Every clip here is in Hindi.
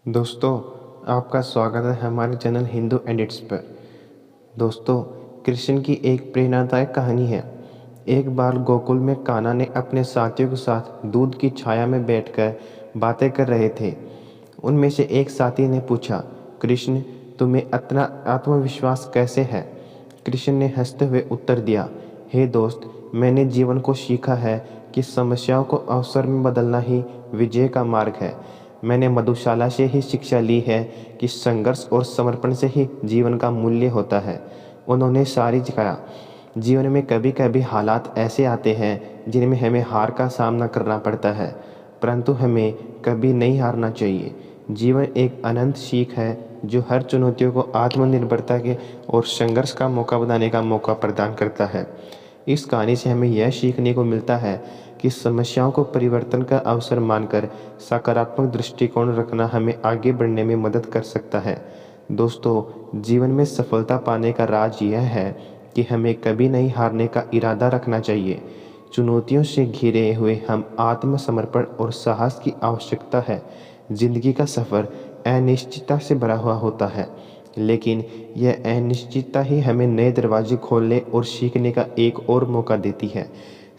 दोस्तों, आपका स्वागत है हमारे चैनल हिंदू एडिट्स पर। दोस्तों, कृष्ण की एक प्रेरणादायक कहानी है। एक बार गोकुल में कान्हा ने अपने साथियों के साथ दूध की छाया में बैठकर बातें कर रहे थे। उनमें से एक साथी ने पूछा, कृष्ण, तुम्हें इतना आत्मविश्वास कैसे है? कृष्ण ने हंसते हुए उत्तर दिया, हे दोस्त, मैंने जीवन को सीखा है कि समस्याओं को अवसर में बदलना ही विजय का मार्ग है। मैंने मधुशाला से ही शिक्षा ली है कि संघर्ष और समर्पण से ही जीवन का मूल्य होता है। उन्होंने सारी कहा, जीवन में कभी कभी हालात ऐसे आते हैं जिनमें हमें हार का सामना करना पड़ता है, परंतु हमें कभी नहीं हारना चाहिए। जीवन एक अनंत सीख है जो हर चुनौतियों को आत्मनिर्भरता के और संघर्ष का मौका बनाने का मौका प्रदान करता है। इस कहानी से हमें यह सीखने को मिलता है कि समस्याओं को परिवर्तन का अवसर मानकर सकारात्मक दृष्टिकोण रखना हमें आगे बढ़ने में मदद कर सकता है। दोस्तों, जीवन में सफलता पाने का राज यह है कि हमें कभी नहीं हारने का इरादा रखना चाहिए। चुनौतियों से घिरे हुए हम आत्मसमर्पण और साहस की आवश्यकता है। जिंदगी का सफ़र अनिश्चितता से भरा हुआ होता है, लेकिन यह अनिश्चितता ही हमें नए दरवाजे खोलने और सीखने का एक और मौका देती है।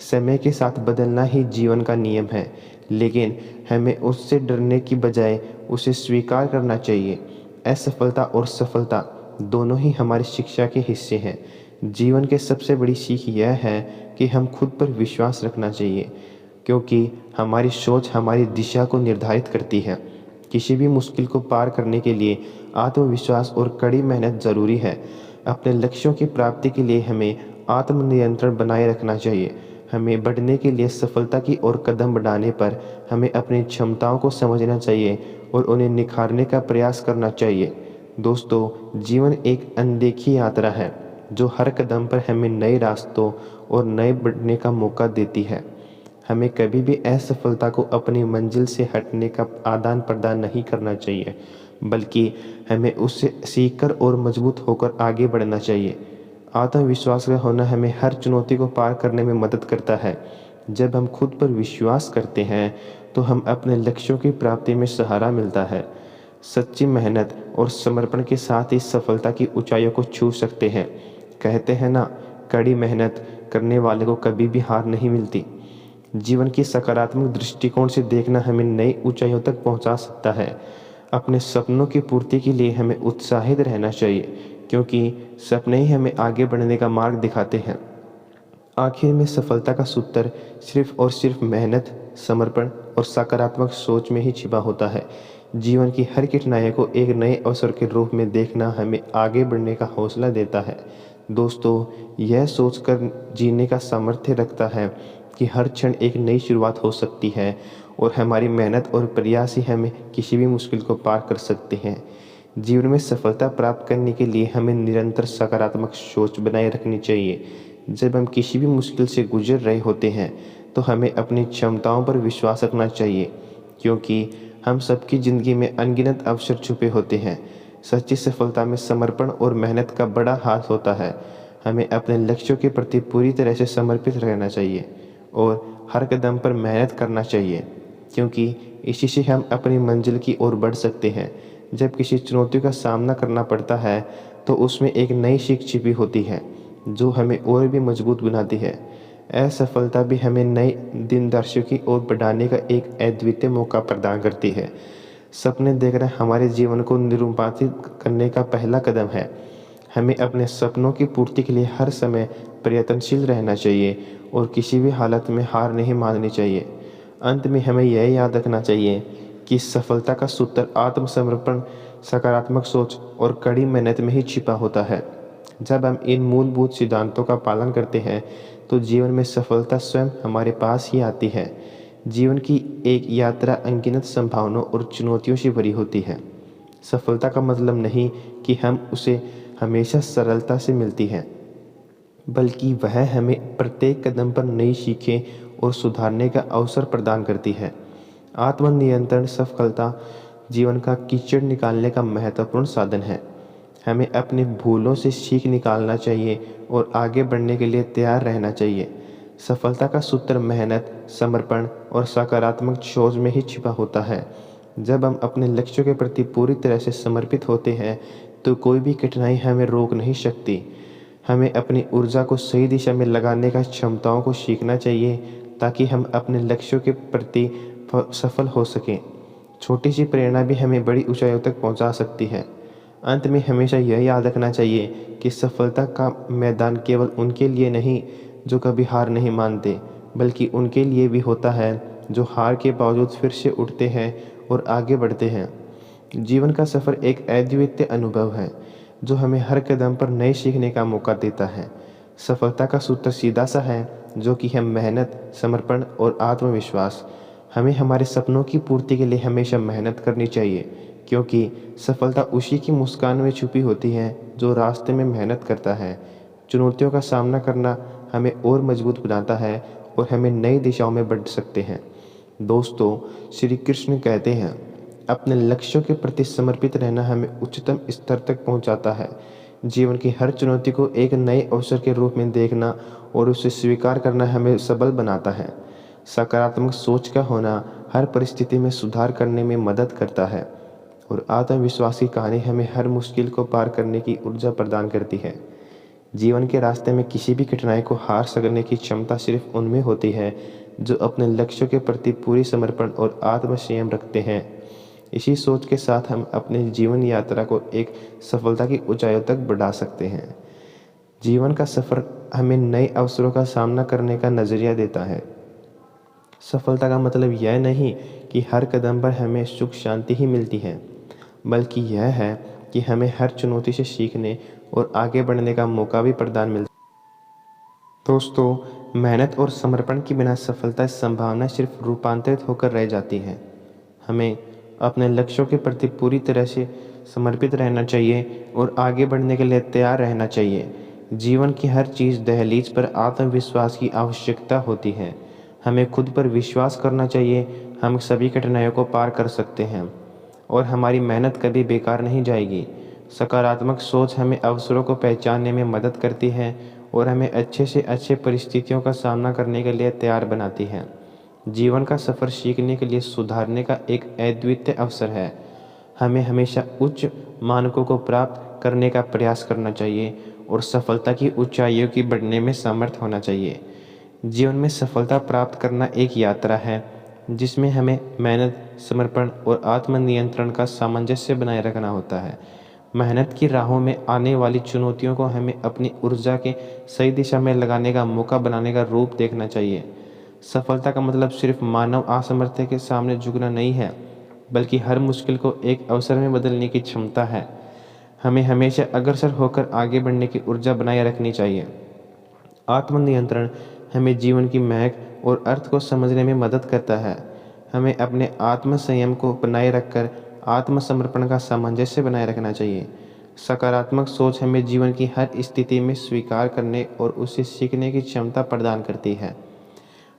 समय के साथ बदलना ही जीवन का नियम है, लेकिन हमें उससे डरने की बजाय उसे स्वीकार करना चाहिए। असफलता और सफलता दोनों ही हमारी शिक्षा के हिस्से हैं। जीवन की सबसे बड़ी सीख यह है कि हम खुद पर विश्वास रखना चाहिए, क्योंकि हमारी सोच हमारी दिशा को निर्धारित करती है। किसी भी मुश्किल को पार करने के लिए आत्मविश्वास और कड़ी मेहनत ज़रूरी है। अपने लक्ष्यों की प्राप्ति के लिए हमें आत्मनियंत्रण बनाए रखना चाहिए। हमें बढ़ने के लिए सफलता की ओर कदम बढ़ाने पर हमें अपनी क्षमताओं को समझना चाहिए और उन्हें निखारने का प्रयास करना चाहिए। दोस्तों, जीवन एक अनदेखी यात्रा है जो हर कदम पर हमें नए रास्तों और नए बढ़ने का मौका देती है। हमें कभी भी असफलता को अपनी मंजिल से हटने का आदान प्रदान नहीं करना चाहिए, बल्कि हमें उससे सीखकर और मजबूत होकर आगे बढ़ना चाहिए। आत्मविश्वास का होना हमें हर चुनौती को पार करने में मदद करता है। जब हम खुद पर विश्वास करते हैं तो हम अपने लक्ष्यों की प्राप्ति में सहारा मिलता है। सच्ची मेहनत और समर्पण के साथ ही सफलता की ऊंचाइयों को छू सकते हैं। कहते हैं ना, कड़ी मेहनत करने वाले को कभी भी हार नहीं मिलती। जीवन की सकारात्मक दृष्टिकोण से देखना हमें नई ऊंचाइयों तक पहुंचा सकता है। अपने सपनों की पूर्ति के लिए हमें उत्साहित रहना चाहिए, क्योंकि सपने ही हमें आगे बढ़ने का मार्ग दिखाते हैं। आखिर में सफलता का सूत्र सिर्फ और सिर्फ मेहनत, समर्पण और सकारात्मक सोच में ही छिपा होता है। जीवन की हर कठिनाई को एक नए अवसर के रूप में देखना हमें आगे बढ़ने का हौसला देता है। दोस्तों, यह सोचकर जीने का सामर्थ्य रखता है कि हर क्षण एक नई शुरुआत हो सकती है और हमारी मेहनत और प्रयास ही हमें किसी भी मुश्किल को पार कर सकते हैं। जीवन में सफलता प्राप्त करने के लिए हमें निरंतर सकारात्मक सोच बनाए रखनी चाहिए। जब हम किसी भी मुश्किल से गुजर रहे होते हैं तो हमें अपनी क्षमताओं पर विश्वास रखना चाहिए, क्योंकि हम सबकी ज़िंदगी में अनगिनत अवसर छुपे होते हैं। सच्ची सफलता में समर्पण और मेहनत का बड़ा हाथ होता है। हमें अपने लक्ष्यों के प्रति पूरी तरह से समर्पित रहना चाहिए और हर कदम पर मेहनत करना चाहिए, क्योंकि इसी से हम अपनी मंजिल की ओर बढ़ सकते हैं। जब किसी चुनौती का सामना करना पड़ता है तो उसमें एक नई सीख छिपी होती है जो हमें और भी मजबूत बनाती है। असफलता भी हमें नई दिनदर्शियों की ओर बढ़ाने का एक अद्वितीय मौका प्रदान करती है। सपने देखना हमारे जीवन को निरूपित करने का पहला कदम है। हमें अपने सपनों की पूर्ति के लिए हर समय प्रयत्नशील रहना चाहिए और किसी भी हालत में हार नहीं माननी चाहिए। अंत में हमें यह याद रखना चाहिए कि सफलता का सूत्र आत्मसमर्पण, सकारात्मक सोच और कड़ी मेहनत में ही छिपा होता है। जब हम इन मूलभूत सिद्धांतों का पालन करते हैं तो जीवन में सफलता स्वयं हमारे पास ही आती है। जीवन की एक यात्रा अनगिनत संभावनाओं और चुनौतियों से भरी होती है। सफलता का मतलब नहीं कि हम उसे हमेशा सरलता से मिलती है, बल्कि वह हमें प्रत्येक कदम पर नई सीखें और सुधारने का अवसर प्रदान करती है। आत्मनियंत्रण सफलता जीवन का कीचड़ निकालने का महत्वपूर्ण साधन है। हमें अपनी भूलों से सीख निकालना चाहिए और आगे बढ़ने के लिए तैयार रहना चाहिए। सफलता का सूत्र मेहनत, समर्पण और सकारात्मक सोच में ही छिपा होता है। जब हम अपने लक्ष्यों के प्रति पूरी तरह से समर्पित होते हैं तो कोई भी कठिनाई हमें रोक नहीं सकती। हमें अपनी ऊर्जा को सही दिशा में लगाने का क्षमताओं को सीखना चाहिए ताकि हम अपने लक्ष्यों के प्रति सफल हो सकें। छोटी सी प्रेरणा भी हमें बड़ी ऊंचाइयों तक पहुंचा सकती है। अंत में हमेशा यह याद रखना चाहिए कि सफलता का मैदान केवल उनके लिए नहीं जो कभी हार नहीं मानते, बल्कि उनके लिए भी होता है जो हार के बावजूद फिर से उठते हैं और आगे बढ़ते हैं। जीवन का सफ़र एक अद्वितीय अनुभव है जो हमें हर कदम पर नए सीखने का मौका देता है। सफलता का सूत्र सीधा सा है जो कि है मेहनत, समर्पण और आत्मविश्वास। हमें हमारे सपनों की पूर्ति के लिए हमेशा मेहनत करनी चाहिए, क्योंकि सफलता उसी की मुस्कान में छुपी होती है जो रास्ते में मेहनत करता है। चुनौतियों का सामना करना हमें और मजबूत बनाता है और हमें नई दिशाओं में बढ़ सकते हैं। दोस्तों, श्री कृष्ण कहते हैं, अपने लक्ष्यों के प्रति समर्पित रहना हमें उच्चतम स्तर तक पहुंचाता है। जीवन की हर चुनौती को एक नए अवसर के रूप में देखना और उसे स्वीकार करना हमें सबल बनाता है। सकारात्मक सोच का होना हर परिस्थिति में सुधार करने में मदद करता है और आत्मविश्वास की कहानी हमें हर मुश्किल को पार करने की ऊर्जा प्रदान करती है। जीवन के रास्ते में किसी भी कठिनाई को हार सकने की क्षमता सिर्फ उनमें होती है जो अपने लक्ष्यों के प्रति पूरी समर्पण और आत्मसंयम रखते हैं। इसी सोच के साथ हम अपने जीवन यात्रा को एक सफलता की ऊंचाइयों तक बढ़ा सकते हैं। जीवन का सफ़र हमें नए अवसरों का सामना करने का नज़रिया देता है। सफलता का मतलब यह नहीं कि हर कदम पर हमें सुख शांति ही मिलती है, बल्कि यह है कि हमें हर चुनौती से सीखने और आगे बढ़ने का मौका भी प्रदान मिलता है। दोस्तों, मेहनत और समर्पण के बिना सफलता की संभावना सिर्फ रूपांतरित होकर रह जाती है। हमें अपने लक्ष्यों के प्रति पूरी तरह से समर्पित रहना चाहिए और आगे बढ़ने के लिए तैयार रहना चाहिए। जीवन की हर चीज़ दहलीज पर आत्मविश्वास की आवश्यकता होती है। हमें खुद पर विश्वास करना चाहिए, हम सभी कठिनाइयों को पार कर सकते हैं और हमारी मेहनत कभी बेकार नहीं जाएगी। सकारात्मक सोच हमें अवसरों को पहचानने में मदद करती है और हमें अच्छे से अच्छे परिस्थितियों का सामना करने के लिए तैयार बनाती है। जीवन का सफ़र सीखने के लिए सुधारने का एक अद्वितीय अवसर है। हमें हमेशा उच्च मानकों को प्राप्त करने का प्रयास करना चाहिए और सफलता की ऊंचाइयों की बढ़ने में समर्थ होना चाहिए। जीवन में सफलता प्राप्त करना एक यात्रा है जिसमें हमें मेहनत, समर्पण और आत्मनियंत्रण का सामंजस्य बनाए रखना होता है। मेहनत की राहों में आने वाली चुनौतियों को हमें अपनी ऊर्जा के सही दिशा में लगाने का मौका बनाने का रूप देखना चाहिए। सफलता का मतलब सिर्फ मानव असामर्थ्य के सामने झुकना नहीं है, बल्कि हर मुश्किल को एक अवसर में बदलने की क्षमता है। हमें हमेशा अग्रसर होकर आगे बढ़ने की ऊर्जा बनाए रखनी चाहिए। आत्मनियंत्रण हमें जीवन की महक और अर्थ को समझने में मदद करता है। हमें अपने आत्म संयम को बनाए रखकर आत्मसमर्पण का सामंजस्य बनाए रखना चाहिए। सकारात्मक सोच हमें जीवन की हर स्थिति में स्वीकार करने और उससे सीखने की क्षमता प्रदान करती है।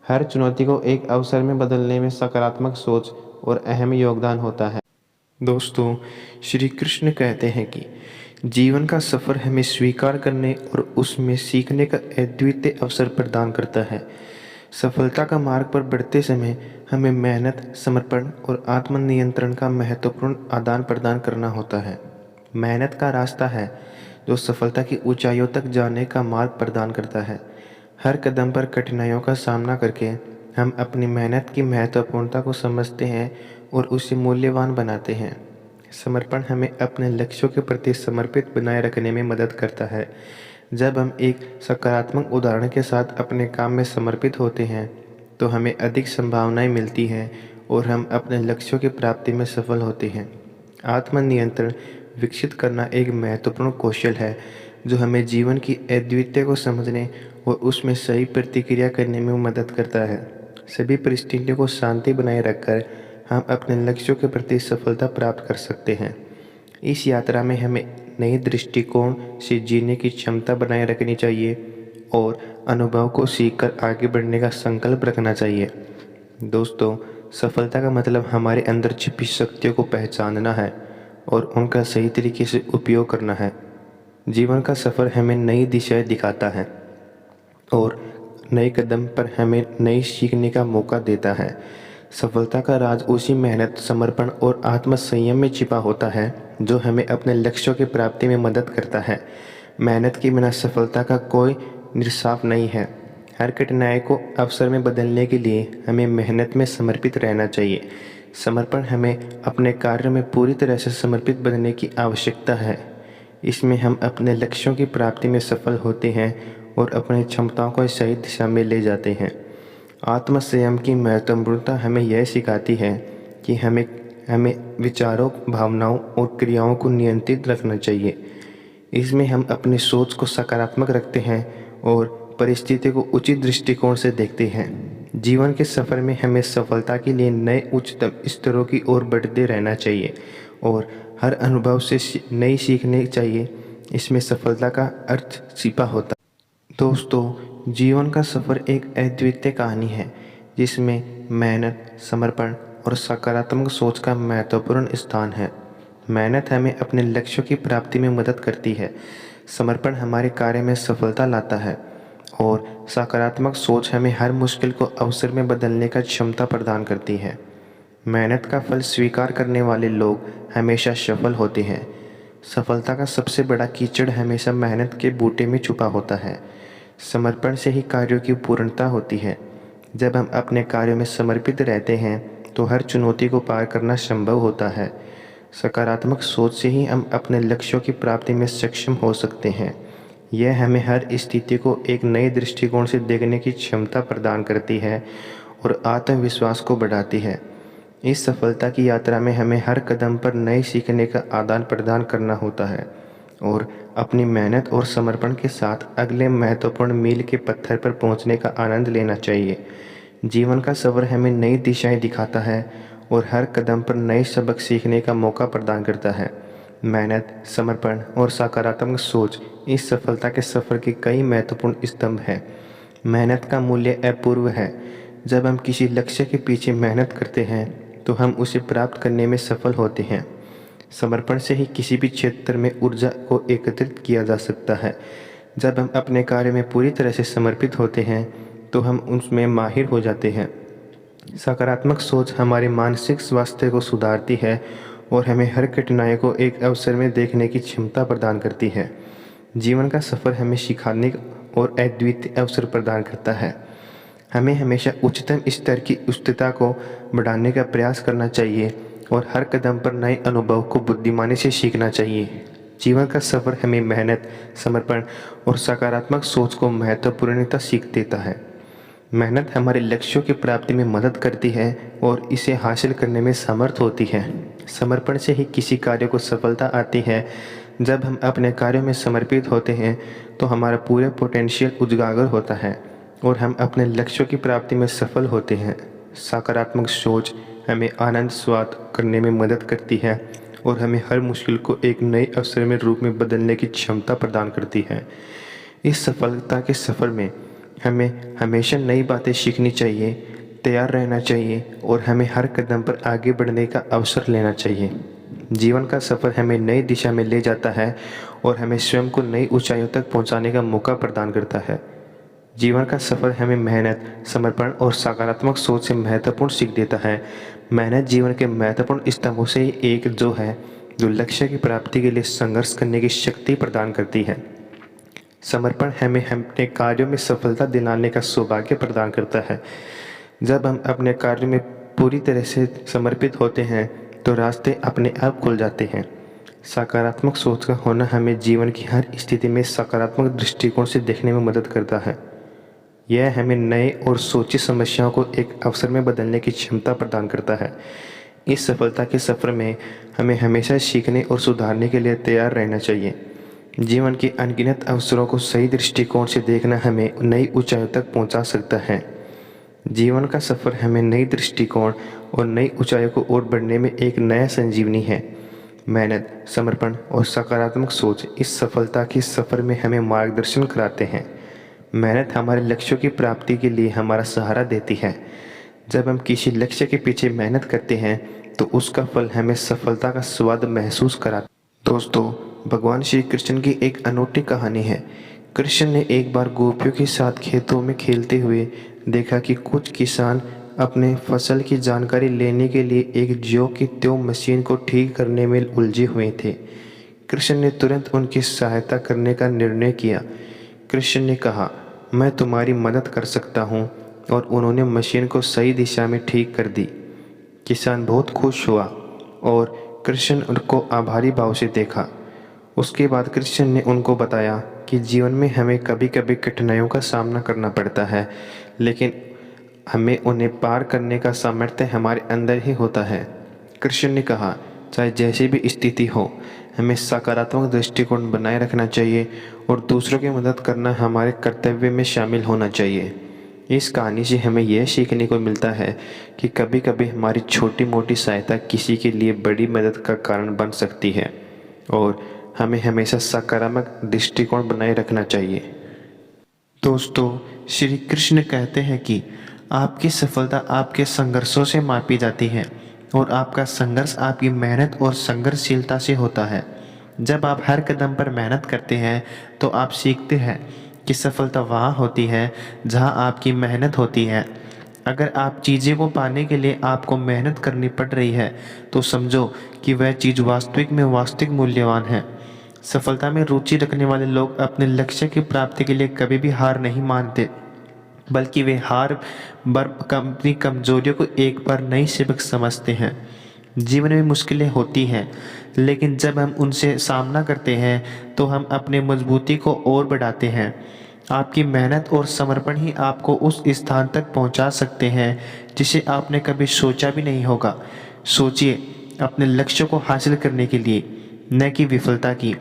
हर चुनौती को एक अवसर में बदलने में सकारात्मक सोच और अहम योगदान होता है। दोस्तों, श्री कृष्ण कहते हैं कि जीवन का सफ़र हमें स्वीकार करने और उसमें सीखने का अद्वितीय अवसर प्रदान करता है। सफलता का मार्ग पर बढ़ते समय हमें मेहनत, समर्पण और आत्मनियंत्रण का महत्वपूर्ण आदान प्रदान करना होता है। मेहनत का रास्ता है जो सफलता की ऊंचाइयों तक जाने का मार्ग प्रदान करता है। हर कदम पर कठिनाइयों का सामना करके हम अपनी मेहनत की महत्वपूर्णता को समझते हैं और उसे मूल्यवान बनाते हैं। समर्पण हमें अपने लक्ष्यों के प्रति समर्पित बनाए रखने में मदद करता है। जब हम एक सकारात्मक उदाहरण के साथ अपने काम में समर्पित होते हैं तो हमें अधिक संभावनाएं मिलती हैं और हम अपने लक्ष्यों की प्राप्ति में सफल होते हैं। आत्मनियंत्रण विकसित करना एक महत्वपूर्ण कौशल है जो हमें जीवन की अद्वितीयता को समझने और उसमें सही प्रतिक्रिया करने में मदद करता है। सभी परिस्थितियों को शांति बनाए रखकर हम अपने लक्ष्यों के प्रति सफलता प्राप्त कर सकते हैं। इस यात्रा में हमें नए दृष्टिकोण से जीने की क्षमता बनाए रखनी चाहिए और अनुभव को सीखकर आगे बढ़ने का संकल्प रखना चाहिए। दोस्तों, सफलता का मतलब हमारे अंदर छिपी शक्तियों को पहचानना है और उनका सही तरीके से उपयोग करना है। जीवन का सफ़र हमें नई दिशाएं दिखाता है और नए कदम पर हमें नई सीखने का मौका देता है। सफलता का राज उसी मेहनत, समर्पण और आत्म संयम में छिपा होता है जो हमें अपने लक्ष्यों की प्राप्ति में मदद करता है। मेहनत के बिना सफलता का कोई निरसाफ नहीं है। हर कठिनाई को अवसर में बदलने के लिए हमें मेहनत में समर्पित रहना चाहिए। समर्पण हमें अपने कार्य में पूरी तरह से समर्पित बनने की आवश्यकता है। इसमें हम अपने लक्ष्यों की प्राप्ति में सफल होते हैं और अपनी क्षमताओं को सही दिशा में ले जाते हैं। आत्म संयम की महत्वपूर्णता हमें यह सिखाती है कि हमें हमें विचारों, भावनाओं और क्रियाओं को नियंत्रित रखना चाहिए। इसमें हम अपनी सोच को सकारात्मक रखते हैं और परिस्थिति को उचित दृष्टिकोण से देखते हैं। जीवन के सफ़र में हमें सफलता के लिए नए उच्चतम स्तरों की ओर बढ़ते रहना चाहिए और हर अनुभव से नई सीखने चाहिए। इसमें सफलता का अर्थ छिपा होता है। दोस्तों, जीवन का सफ़र एक अद्वितीय कहानी है जिसमें मेहनत, समर्पण और सकारात्मक सोच का महत्वपूर्ण स्थान है। मेहनत हमें अपने लक्ष्यों की प्राप्ति में मदद करती है, समर्पण हमारे कार्य में सफलता लाता है और सकारात्मक सोच हमें हर मुश्किल को अवसर में बदलने का क्षमता प्रदान करती है। मेहनत का फल स्वीकार करने वाले लोग हमेशा सफल होते हैं। सफलता का सबसे बड़ा कीचड़ हमेशा मेहनत के बूटे में छुपा होता है। समर्पण से ही कार्यों की पूर्णता होती है। जब हम अपने कार्यों में समर्पित रहते हैं तो हर चुनौती को पार करना संभव होता है। सकारात्मक सोच से ही हम अपने लक्ष्यों की प्राप्ति में सक्षम हो सकते हैं। यह हमें हर स्थिति को एक नए दृष्टिकोण से देखने की क्षमता प्रदान करती है और आत्मविश्वास को बढ़ाती है। इस सफलता की यात्रा में हमें हर कदम पर नए सीखने का आदान प्रदान करना होता है और अपनी मेहनत और समर्पण के साथ अगले महत्वपूर्ण मील के पत्थर पर पहुंचने का आनंद लेना चाहिए। जीवन का सफ़र हमें नई दिशाएं दिखाता है और हर कदम पर नए सबक सीखने का मौका प्रदान करता है। मेहनत, समर्पण और सकारात्मक सोच इस सफलता के सफ़र के कई महत्वपूर्ण स्तंभ हैं। मेहनत का मूल्य अपूर्व है। जब हम किसी लक्ष्य के पीछे मेहनत करते हैं तो हम उसे प्राप्त करने में सफल होते हैं। समर्पण से ही किसी भी क्षेत्र में ऊर्जा को एकत्रित किया जा सकता है। जब हम अपने कार्य में पूरी तरह से समर्पित होते हैं तो हम उसमें माहिर हो जाते हैं। सकारात्मक सोच हमारे मानसिक स्वास्थ्य को सुधारती है और हमें हर कठिनाई को एक अवसर में देखने की क्षमता प्रदान करती है। जीवन का सफ़र हमें सिखाने और अद्वितीय अवसर प्रदान करता है। हमें हमेशा उच्चतम स्तर की उच्चता को बढ़ाने का प्रयास करना चाहिए और हर कदम पर नए अनुभव को बुद्धिमानी से सीखना चाहिए। जीवन का सफ़र हमें मेहनत, समर्पण और सकारात्मक सोच को महत्वपूर्णता सीख देता है। मेहनत हमारे लक्ष्यों की प्राप्ति में मदद करती है और इसे हासिल करने में समर्थ होती है। समर्पण से ही किसी कार्य को सफलता आती है। जब हम अपने कार्यों में समर्पित होते हैं तो हमारा पूरा पोटेंशियल उजागर होता है और हम अपने लक्ष्यों की प्राप्ति में सफल होते हैं। सकारात्मक सोच हमें आनंद स्वाद करने में मदद करती है और हमें हर मुश्किल को एक नए अवसर में रूप में बदलने की क्षमता प्रदान करती है। इस सफलता के सफ़र में हमें हमेशा नई बातें सीखनी चाहिए, तैयार रहना चाहिए और हमें हर कदम पर आगे बढ़ने का अवसर लेना चाहिए। जीवन का सफ़र हमें नई दिशा में ले जाता है और हमें स्वयं को नई ऊंचाइयों तक पहुंचाने का मौका प्रदान करता है। जीवन का सफ़र हमें मेहनत, समर्पण और सकारात्मक सोच से महत्वपूर्ण सीख देता है। मेहनत जीवन के महत्वपूर्ण स्तंभों से एक जो है जो लक्ष्य की प्राप्ति के लिए संघर्ष करने की शक्ति प्रदान करती है। समर्पण हमें अपने कार्यों में सफलता दिलाने का सौभाग्य प्रदान करता है। जब हम अपने कार्य में पूरी तरह से समर्पित होते हैं तो रास्ते अपने आप खुल जाते हैं। सकारात्मक सोच का होना हमें जीवन की हर स्थिति में सकारात्मक दृष्टिकोण से देखने में मदद करता है। यह हमें नए और सोची समस्याओं को एक अवसर में बदलने की क्षमता प्रदान करता है। इस सफलता के सफ़र में हमें हमेशा सीखने और सुधारने के लिए तैयार रहना चाहिए। जीवन के अनगिनत अवसरों को सही दृष्टिकोण से देखना हमें नई ऊंचाइयों तक पहुंचा सकता है। जीवन का सफ़र हमें नई दृष्टिकोण और नई ऊंचाइयों को ओर बढ़ने में एक नया संजीवनी है। मेहनत, समर्पण और सकारात्मक सोच इस सफलता के सफ़र में हमें मार्गदर्शन कराते हैं। मेहनत हमारे लक्ष्यों की प्राप्ति के लिए हमारा सहारा देती है। जब हम किसी लक्ष्य के पीछे मेहनत करते हैं तो उसका फल हमें सफलता का स्वाद महसूस कराता है। दोस्तों, भगवान श्री कृष्ण की एक अनूठी कहानी है। कृष्ण ने एक बार गोपियों के साथ खेतों में खेलते हुए देखा कि कुछ किसान अपने फसल की जानकारी लेने के लिए एक ज्यों की त्यों मशीन को ठीक करने में उलझे हुए थे। कृष्ण ने तुरंत उनकी सहायता करने का निर्णय किया। कृष्ण ने कहा, मैं तुम्हारी मदद कर सकता हूँ, और उन्होंने मशीन को सही दिशा में ठीक कर दी। किसान बहुत खुश हुआ और कृष्ण उनको आभारी भाव से देखा। उसके बाद कृष्ण ने उनको बताया कि जीवन में हमें कभी कभी कठिनाइयों का सामना करना पड़ता है, लेकिन हमें उन्हें पार करने का सामर्थ्य हमारे अंदर ही होता है। कृष्ण ने कहा, चाहे जैसी भी स्थिति हो, हमें सकारात्मक दृष्टिकोण बनाए रखना चाहिए और दूसरों की मदद करना हमारे कर्तव्य में शामिल होना चाहिए। इस कहानी से हमें यह सीखने को मिलता है कि कभी कभी हमारी छोटी मोटी सहायता किसी के लिए बड़ी मदद का कारण बन सकती है, और हमें हमेशा सकारात्मक दृष्टिकोण बनाए रखना चाहिए। दोस्तों, श्री कृष्ण कहते हैं कि आपकी सफलता आपके संघर्षों से मापी जाती है, और आपका संघर्ष आपकी मेहनत और संघर्षशीलता से होता है। जब आप हर कदम पर मेहनत करते हैं तो आप सीखते हैं कि सफलता वहाँ होती है जहाँ आपकी मेहनत होती है। अगर आप चीज़ें को पाने के लिए आपको मेहनत करनी पड़ रही है, तो समझो कि वह चीज़ वास्तविक में वास्तविक मूल्यवान है। सफलता में रुचि रखने वाले लोग अपने लक्ष्य की प्राप्ति के लिए कभी भी हार नहीं मानते, बल्कि वे हार अपनी कमजोरियों को एक बार नई सबक समझते हैं। जीवन में मुश्किलें होती हैं, लेकिन जब हम उनसे सामना करते हैं तो हम अपने मजबूती को और बढ़ाते हैं। आपकी मेहनत और समर्पण ही आपको उस स्थान तक पहुंचा सकते हैं जिसे आपने कभी सोचा भी नहीं होगा। सोचिए, अपने लक्ष्य को हासिल करने के लिए, न कि विफलता की।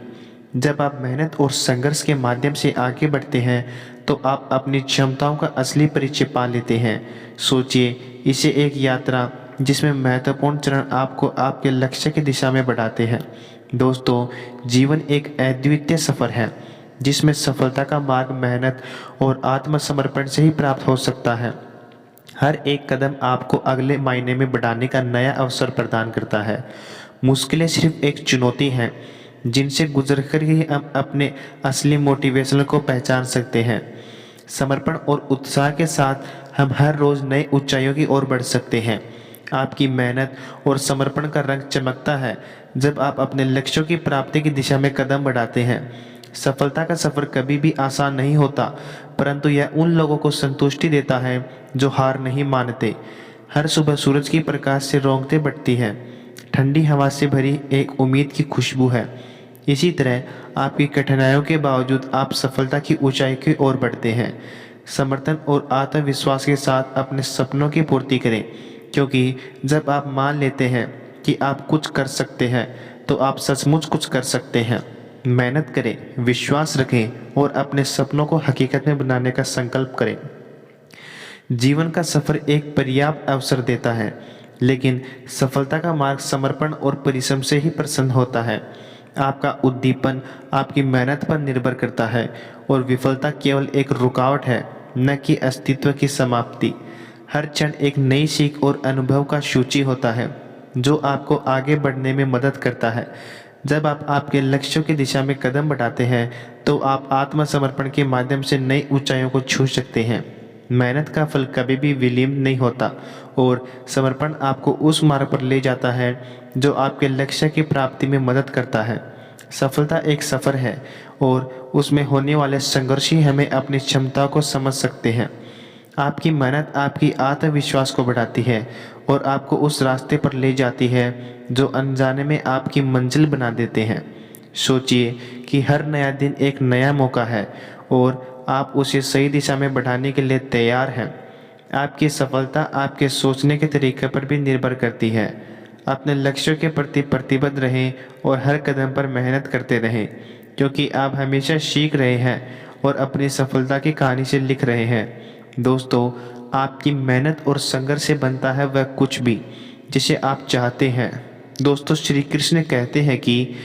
जब आप मेहनत और संघर्ष के माध्यम से आगे बढ़ते हैं तो आप अपनी क्षमताओं का असली परिचय पा लेते हैं। सोचिए, इसे एक यात्रा जिसमें महत्वपूर्ण चरण आपको आपके लक्ष्य की दिशा में बढ़ाते हैं। दोस्तों, जीवन एक अद्वितीय सफ़र है जिसमें सफलता का मार्ग मेहनत और आत्मसमर्पण से ही प्राप्त हो सकता है। हर एक कदम आपको अगले मायने में बढ़ाने का नया अवसर प्रदान करता है। मुश्किलें सिर्फ एक चुनौती हैं जिनसे गुजरकर ही हम अपने असली मोटिवेशन को पहचान सकते हैं। समर्पण और उत्साह के साथ हम हर रोज़ नई ऊंचाइयों की ओर बढ़ सकते हैं। आपकी मेहनत और समर्पण का रंग चमकता है जब आप अपने लक्ष्यों की प्राप्ति की दिशा में कदम बढ़ाते हैं। सफलता का सफ़र कभी भी आसान नहीं होता, परंतु यह उन लोगों को संतुष्टि देता है जो हार नहीं मानते। हर सुबह सूरज की प्रकाश से रोंगटे बढ़ती है, ठंडी हवा से भरी एक उम्मीद की खुशबू है। इसी तरह आपकी कठिनाइयों के बावजूद आप सफलता की ऊंचाई की ओर बढ़ते हैं। समर्थन और आत्मविश्वास के साथ अपने सपनों की पूर्ति करें, क्योंकि जब आप मान लेते हैं कि आप कुछ कर सकते हैं तो आप सचमुच कुछ कर सकते हैं। मेहनत करें, विश्वास रखें और अपने सपनों को हकीकत में बनाने का संकल्प करें। जीवन का सफ़र एक पर्याप्त अवसर देता है, लेकिन सफलता का मार्ग समर्पण और परिश्रम से ही प्रसन्न होता है। आपका उद्दीपन आपकी मेहनत पर निर्भर करता है, और विफलता केवल एक रुकावट है, न कि अस्तित्व की समाप्ति। हर क्षण एक नई सीख और अनुभव का सूची होता है जो आपको आगे बढ़ने में मदद करता है। जब आप आपके लक्ष्यों की दिशा में कदम बढ़ाते हैं तो आप आत्मसमर्पण के माध्यम से नई ऊंचाइयों को छू सकते हैं। मेहनत का फल कभी भी विलीन नहीं होता, और समर्पण आपको उस मार्ग पर ले जाता है जो आपके लक्ष्य की प्राप्ति में मदद करता है। सफलता एक सफ़र है, और उसमें होने वाले संघर्ष ही हमें अपनी क्षमता को समझ सकते हैं। आपकी मेहनत आपकी आत्मविश्वास को बढ़ाती है और आपको उस रास्ते पर ले जाती है जो अनजाने में आपकी मंजिल बना देते हैं। सोचिए कि हर नया दिन एक नया मौका है, और आप उसे सही दिशा में बढ़ाने के लिए तैयार हैं। आपकी सफलता आपके सोचने के तरीके पर भी निर्भर करती है। अपने लक्ष्यों के प्रति प्रतिबद्ध रहें और हर कदम पर मेहनत करते रहें, क्योंकि आप हमेशा सीख रहे हैं और अपनी सफलता की कहानी से लिख रहे हैं। दोस्तों, आपकी मेहनत और संघर्ष से बनता है वह कुछ भी जिसे आप चाहते हैं। दोस्तों, श्री कृष्ण कहते हैं कि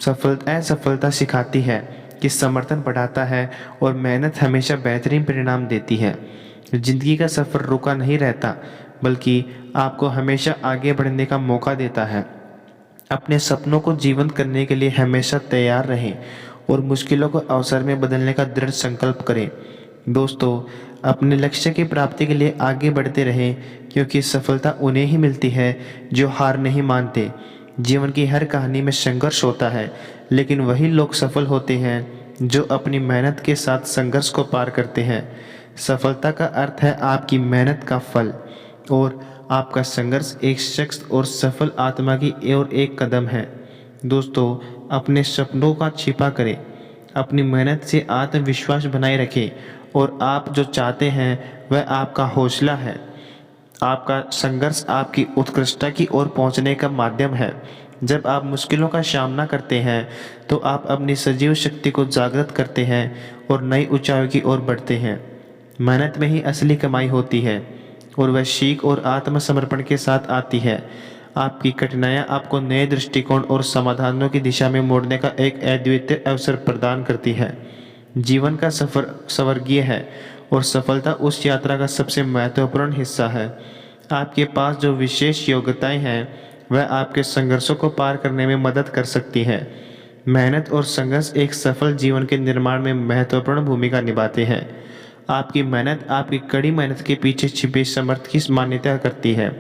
असफलता सिखाती है कि समर्थन बढ़ाता है और मेहनत हमेशा बेहतरीन परिणाम देती है। जिंदगी का सफ़र रुका नहीं रहता, बल्कि आपको हमेशा आगे बढ़ने का मौका देता है। अपने सपनों को जीवंत करने के लिए हमेशा तैयार रहें और मुश्किलों को अवसर में बदलने का दृढ़ संकल्प करें। दोस्तों, अपने लक्ष्य की प्राप्ति के लिए आगे बढ़ते रहें, क्योंकि सफलता उन्हें ही मिलती है जो हार नहीं मानते। जीवन की हर कहानी में संघर्ष होता है, लेकिन वही लोग सफल होते हैं जो अपनी मेहनत के साथ संघर्ष को पार करते हैं। सफलता का अर्थ है आपकी मेहनत का फल, और आपका संघर्ष एक शख्स और सफल आत्मा की ओर एक कदम है। दोस्तों, अपने सपनों का छिपा करें, अपनी मेहनत से आत्मविश्वास बनाए रखें, और आप जो चाहते हैं वह आपका हौसला है। आपका संघर्ष आपकी उत्कृष्टता की ओर पहुंचने का माध्यम है। जब आप मुश्किलों का सामना करते हैं तो आप अपनी सजीव शक्ति को जागृत करते हैं और नई ऊंचाइयों की ओर बढ़ते हैं। मेहनत में ही असली कमाई होती है, और वह सीख और आत्मसमर्पण के साथ आती है। आपकी कठिनाइयाँ आपको नए दृष्टिकोण और समाधानों की दिशा में मोड़ने का एक अद्वितीय अवसर प्रदान करती है। जीवन का सफ़र स्वर्गीय है, और सफलता उस यात्रा का सबसे महत्वपूर्ण हिस्सा है। आपके पास जो विशेष योग्यताएं हैं वह आपके संघर्षों को पार करने में मदद कर सकती है। मेहनत और संघर्ष एक सफल जीवन के निर्माण में महत्वपूर्ण भूमिका निभाते हैं। आपकी मेहनत आपकी कड़ी मेहनत के पीछे छिपे समर्थ की मान्यता करती है,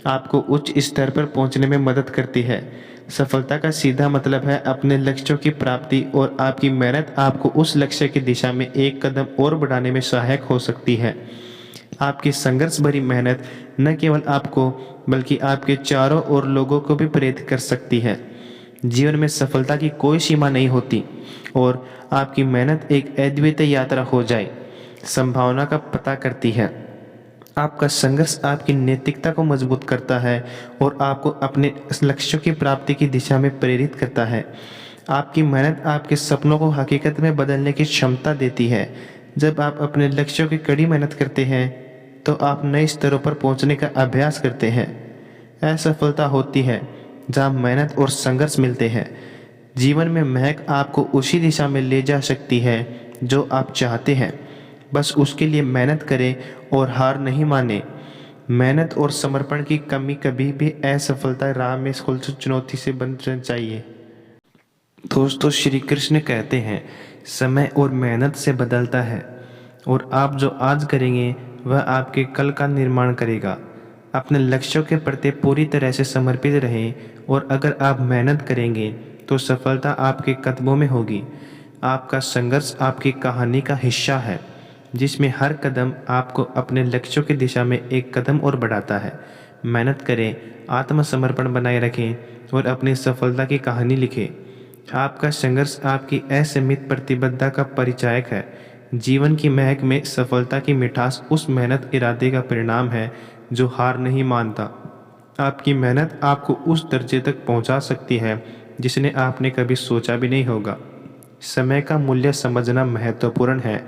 आपको उच्च स्तर पर पहुंचने में मदद करती है। सफलता का सीधा मतलब है अपने लक्ष्यों की प्राप्ति, और आपकी मेहनत आपको उस लक्ष्य की दिशा में एक कदम और बढ़ाने में सहायक हो सकती है। आपकी संघर्ष भरी मेहनत न केवल आपको बल्कि आपके चारों ओर लोगों को भी प्रेरित कर सकती है। जीवन में सफलता की कोई सीमा नहीं होती, और आपकी मेहनत एक अद्वितीय यात्रा हो जाए संभावना का पता करती है। आपका संघर्ष आपकी नैतिकता को मजबूत करता है और आपको अपने लक्ष्यों की प्राप्ति की दिशा में प्रेरित करता है। आपकी मेहनत आपके सपनों को हकीकत में बदलने की क्षमता देती है। जब आप अपने लक्ष्यों की कड़ी मेहनत करते हैं तो आप नए स्तरों पर पहुंचने का अभ्यास करते हैं। असफलता होती है जहां मेहनत और संघर्ष मिलते हैं। जीवन में महक आपको उसी दिशा में ले जा सकती है जो आप चाहते हैं। बस उसके लिए मेहनत करें और हार नहीं माने। मेहनत और समर्पण की कमी कभी भी असफलता राह में चुनौती से बनना चाहिए। दोस्तों, श्री कृष्ण कहते हैं, समय और मेहनत से बदलता है, और आप जो आज करेंगे वह आपके कल का निर्माण करेगा। अपने लक्ष्यों के प्रति पूरी तरह से समर्पित रहें, और अगर आप मेहनत करेंगे तो सफलता आपके कदमों में होगी। आपका संघर्ष आपकी कहानी का हिस्सा है, जिसमें हर कदम आपको अपने लक्ष्यों की दिशा में एक कदम और बढ़ाता है। मेहनत करें, आत्मसमर्पण बनाए रखें, और अपनी सफलता की कहानी लिखें। आपका संघर्ष आपकी असीमित प्रतिबद्धता का परिचायक है। जीवन की महक में सफलता की मिठास उस मेहनत इरादे का परिणाम है जो हार नहीं मानता। आपकी मेहनत आपको उस दर्जे तक पहुंचा सकती है जिसने आपने कभी सोचा भी नहीं होगा। समय का मूल्य समझना महत्वपूर्ण है,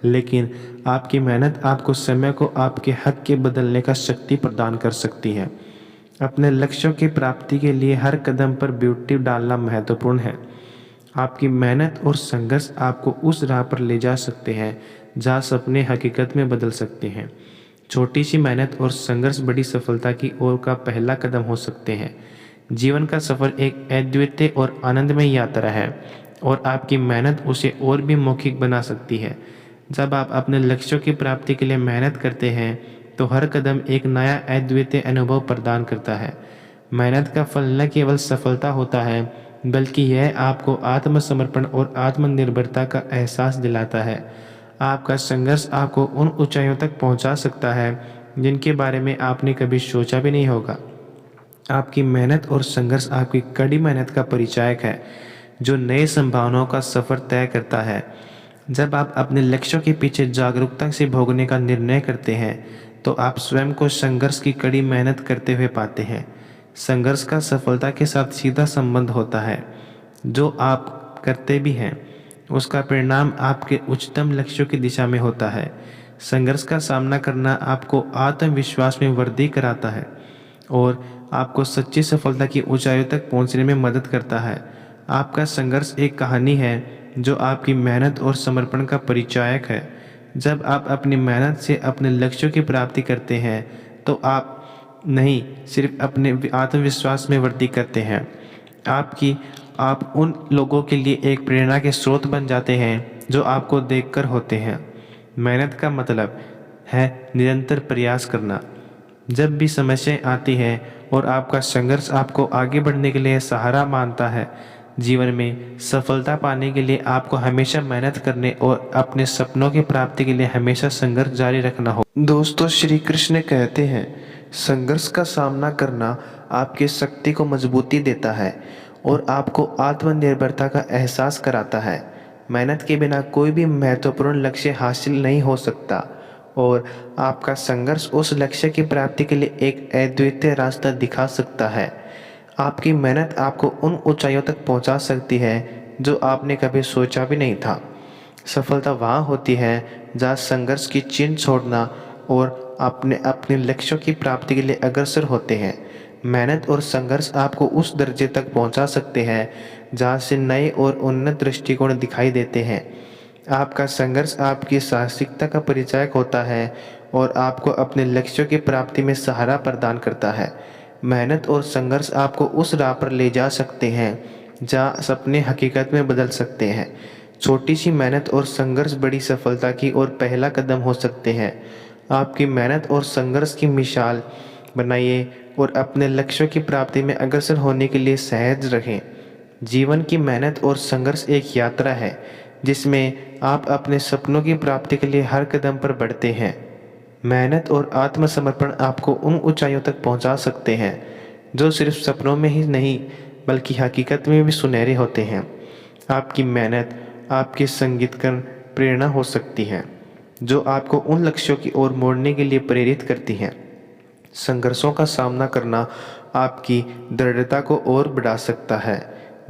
लेकिन आपकी मेहनत आपको समय को आपके हक के बदलने का शक्ति प्रदान कर सकती है। अपने लक्ष्यों की प्राप्ति के लिए हर कदम पर ब्यूटी डालना महत्वपूर्ण है। आपकी मेहनत और संघर्ष आपको उस राह पर ले जा सकते हैं जहाँ सपने हकीकत में बदल सकते हैं। छोटी सी मेहनत और संघर्ष बड़ी सफलता की ओर का पहला कदम हो सकते हैं। जीवन का सफ़र एक अद्वितीय और आनंदमय यात्रा है, और आपकी मेहनत उसे और भी मौखिक बना सकती है। जब आप अपने लक्ष्यों की प्राप्ति के लिए मेहनत करते हैं तो हर कदम एक नया अद्वितीय अनुभव प्रदान करता है। मेहनत का फल न केवल सफलता होता है, बल्कि यह आपको आत्मसमर्पण और आत्मनिर्भरता का एहसास दिलाता है। आपका संघर्ष आपको उन ऊंचाइयों तक पहुंचा सकता है जिनके बारे में आपने कभी सोचा भी नहीं होगा। आपकी मेहनत और संघर्ष आपकी कड़ी मेहनत का परिचायक है, जो नए संभावनाओं का सफ़र तय करता है। जब आप अपने लक्ष्यों के पीछे जागरूकता से भोगने का निर्णय करते हैं तो आप स्वयं को संघर्ष की कड़ी मेहनत करते हुए पाते हैं। संघर्ष का सफलता के साथ सीधा संबंध होता है। जो आप करते भी हैं उसका परिणाम आपके उच्चतम लक्ष्यों की दिशा में होता है। संघर्ष का सामना करना आपको आत्मविश्वास में वृद्धि कराता है और आपको सच्ची सफलता की ऊंचाइयों तक पहुंचने में मदद करता है। आपका संघर्ष एक कहानी है जो आपकी मेहनत और समर्पण का परिचायक है। जब आप अपनी मेहनत से अपने लक्ष्यों की प्राप्ति करते हैं तो आप नहीं सिर्फ अपने आत्मविश्वास में वृद्धि करते हैं, आप उन लोगों के लिए एक प्रेरणा के स्रोत बन जाते हैं जो आपको देखकर होते हैं। मेहनत का मतलब है निरंतर प्रयास करना। जब भी समस्याएं आती हैं और आपका संघर्ष आपको आगे बढ़ने के लिए सहारा मानता है, जीवन में सफलता पाने के लिए आपको हमेशा मेहनत करने और अपने सपनों की प्राप्ति के लिए हमेशा संघर्ष जारी रखना हो। दोस्तों, श्री कृष्ण कहते हैं, संघर्ष का सामना करना आपकी शक्ति को मजबूती देता है और आपको आत्मनिर्भरता का एहसास कराता है। मेहनत के बिना कोई भी महत्वपूर्ण लक्ष्य हासिल नहीं हो सकता और आपका संघर्ष उस लक्ष्य की प्राप्ति के लिए एक अद्वितीय रास्ता दिखा सकता है। आपकी मेहनत आपको उन ऊंचाइयों तक पहुंचा सकती है जो आपने कभी सोचा भी नहीं था। सफलता वहाँ होती है जहाँ संघर्ष की चिन्ह छोड़ना और अपने अपने लक्ष्यों की प्राप्ति के लिए अग्रसर होते हैं। मेहनत और संघर्ष आपको उस दर्जे तक पहुंचा सकते हैं जहाँ से नए और उन्नत दृष्टिकोण दिखाई देते हैं। आपका संघर्ष आपकी साहसिकता का परिचायक होता है और आपको अपने लक्ष्यों की प्राप्ति में सहारा प्रदान करता है। मेहनत और संघर्ष आपको उस राह पर ले जा सकते हैं जहाँ सपने हकीकत में बदल सकते हैं। छोटी सी मेहनत और संघर्ष बड़ी सफलता की ओर पहला कदम हो सकते हैं। आपकी मेहनत और संघर्ष की मिसाल बनाइए और अपने लक्ष्यों की प्राप्ति में अग्रसर होने के लिए सहज रहें। जीवन की मेहनत और संघर्ष एक यात्रा है जिसमें आप अपने सपनों की प्राप्ति के लिए हर कदम पर बढ़ते हैं। मेहनत और आत्मसमर्पण आपको उन ऊंचाइयों तक पहुंचा सकते हैं जो सिर्फ सपनों में ही नहीं बल्कि हकीकत में भी सुनहरे होते हैं। आपकी मेहनत आपके संगीतकर प्रेरणा हो सकती है जो आपको उन लक्ष्यों की ओर मोड़ने के लिए प्रेरित करती हैं। संघर्षों का सामना करना आपकी दृढ़ता को और बढ़ा सकता है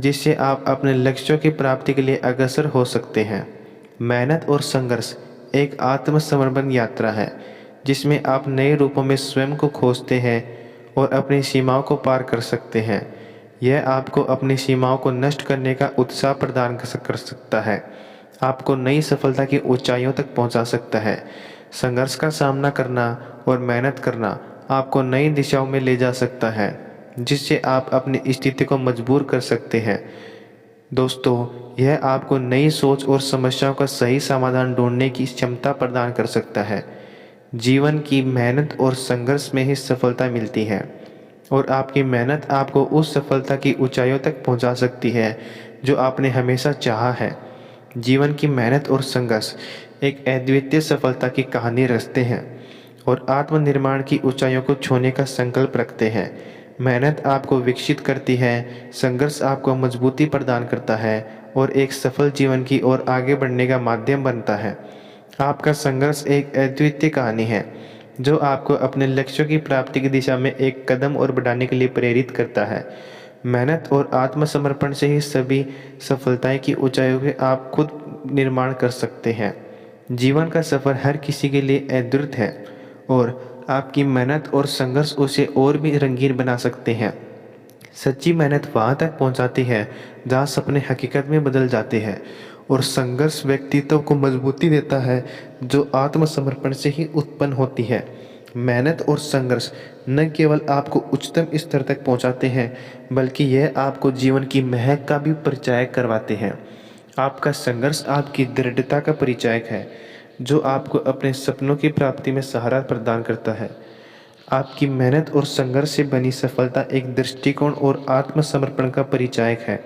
जिससे आप अपने लक्ष्यों की प्राप्ति के लिए अग्रसर हो सकते हैं। मेहनत और संघर्ष एक आत्मसमर्पण यात्रा है जिसमें आप नए रूपों में स्वयं को खोजते हैं और अपनी सीमाओं को पार कर सकते हैं। यह आपको अपनी सीमाओं को नष्ट करने का उत्साह प्रदान कर सकता है, आपको नई सफलता की ऊंचाइयों तक पहुंचा सकता है। संघर्ष का सामना करना और मेहनत करना आपको नई दिशाओं में ले जा सकता है जिससे आप अपनी स्थिति को मजबूर कर सकते हैं। दोस्तों, यह आपको नई सोच और समस्याओं का सही समाधान ढूंढने की क्षमता प्रदान कर सकता है। जीवन की मेहनत और संघर्ष में ही सफलता मिलती है और आपकी मेहनत आपको उस सफलता की ऊंचाइयों तक पहुंचा सकती है जो आपने हमेशा चाहा है। जीवन की मेहनत और संघर्ष एक अद्वितीय सफलता की कहानी रचते हैं और आत्मनिर्माण की ऊंचाइयों को छूने का संकल्प रखते हैं। मेहनत आपको विकसित करती है, संघर्ष आपको मजबूती प्रदान करता है और एक सफल जीवन की ओर आगे बढ़ने का माध्यम बनता है। आपका संघर्ष एक अद्वितीय कहानी है जो आपको अपने लक्ष्यों की प्राप्ति की दिशा में एक कदम और बढ़ाने के लिए प्रेरित करता है। मेहनत और आत्मसमर्पण से ही सभी सफलताएं की ऊंचाइयों के आप खुद निर्माण कर सकते हैं। जीवन का सफ़र हर किसी के लिए अद्भुत है और आपकी मेहनत और संघर्ष उसे और भी रंगीन बना सकते हैं। सच्ची मेहनत वहाँ तक पहुँचाती है जहाँ सपने हकीकत में बदल जाते हैं और संघर्ष व्यक्तित्व को मजबूती देता है जो आत्मसमर्पण से ही उत्पन्न होती है। मेहनत और संघर्ष न केवल आपको उच्चतम स्तर तक पहुँचाते हैं बल्कि यह आपको जीवन की महक का भी परिचय करवाते हैं। आपका संघर्ष आपकी दृढ़ता का परिचायक है जो आपको अपने सपनों की प्राप्ति में सहारा प्रदान करता है। आपकी मेहनत और संघर्ष से बनी सफलता एक दृष्टिकोण और आत्मसमर्पण का परिचायक है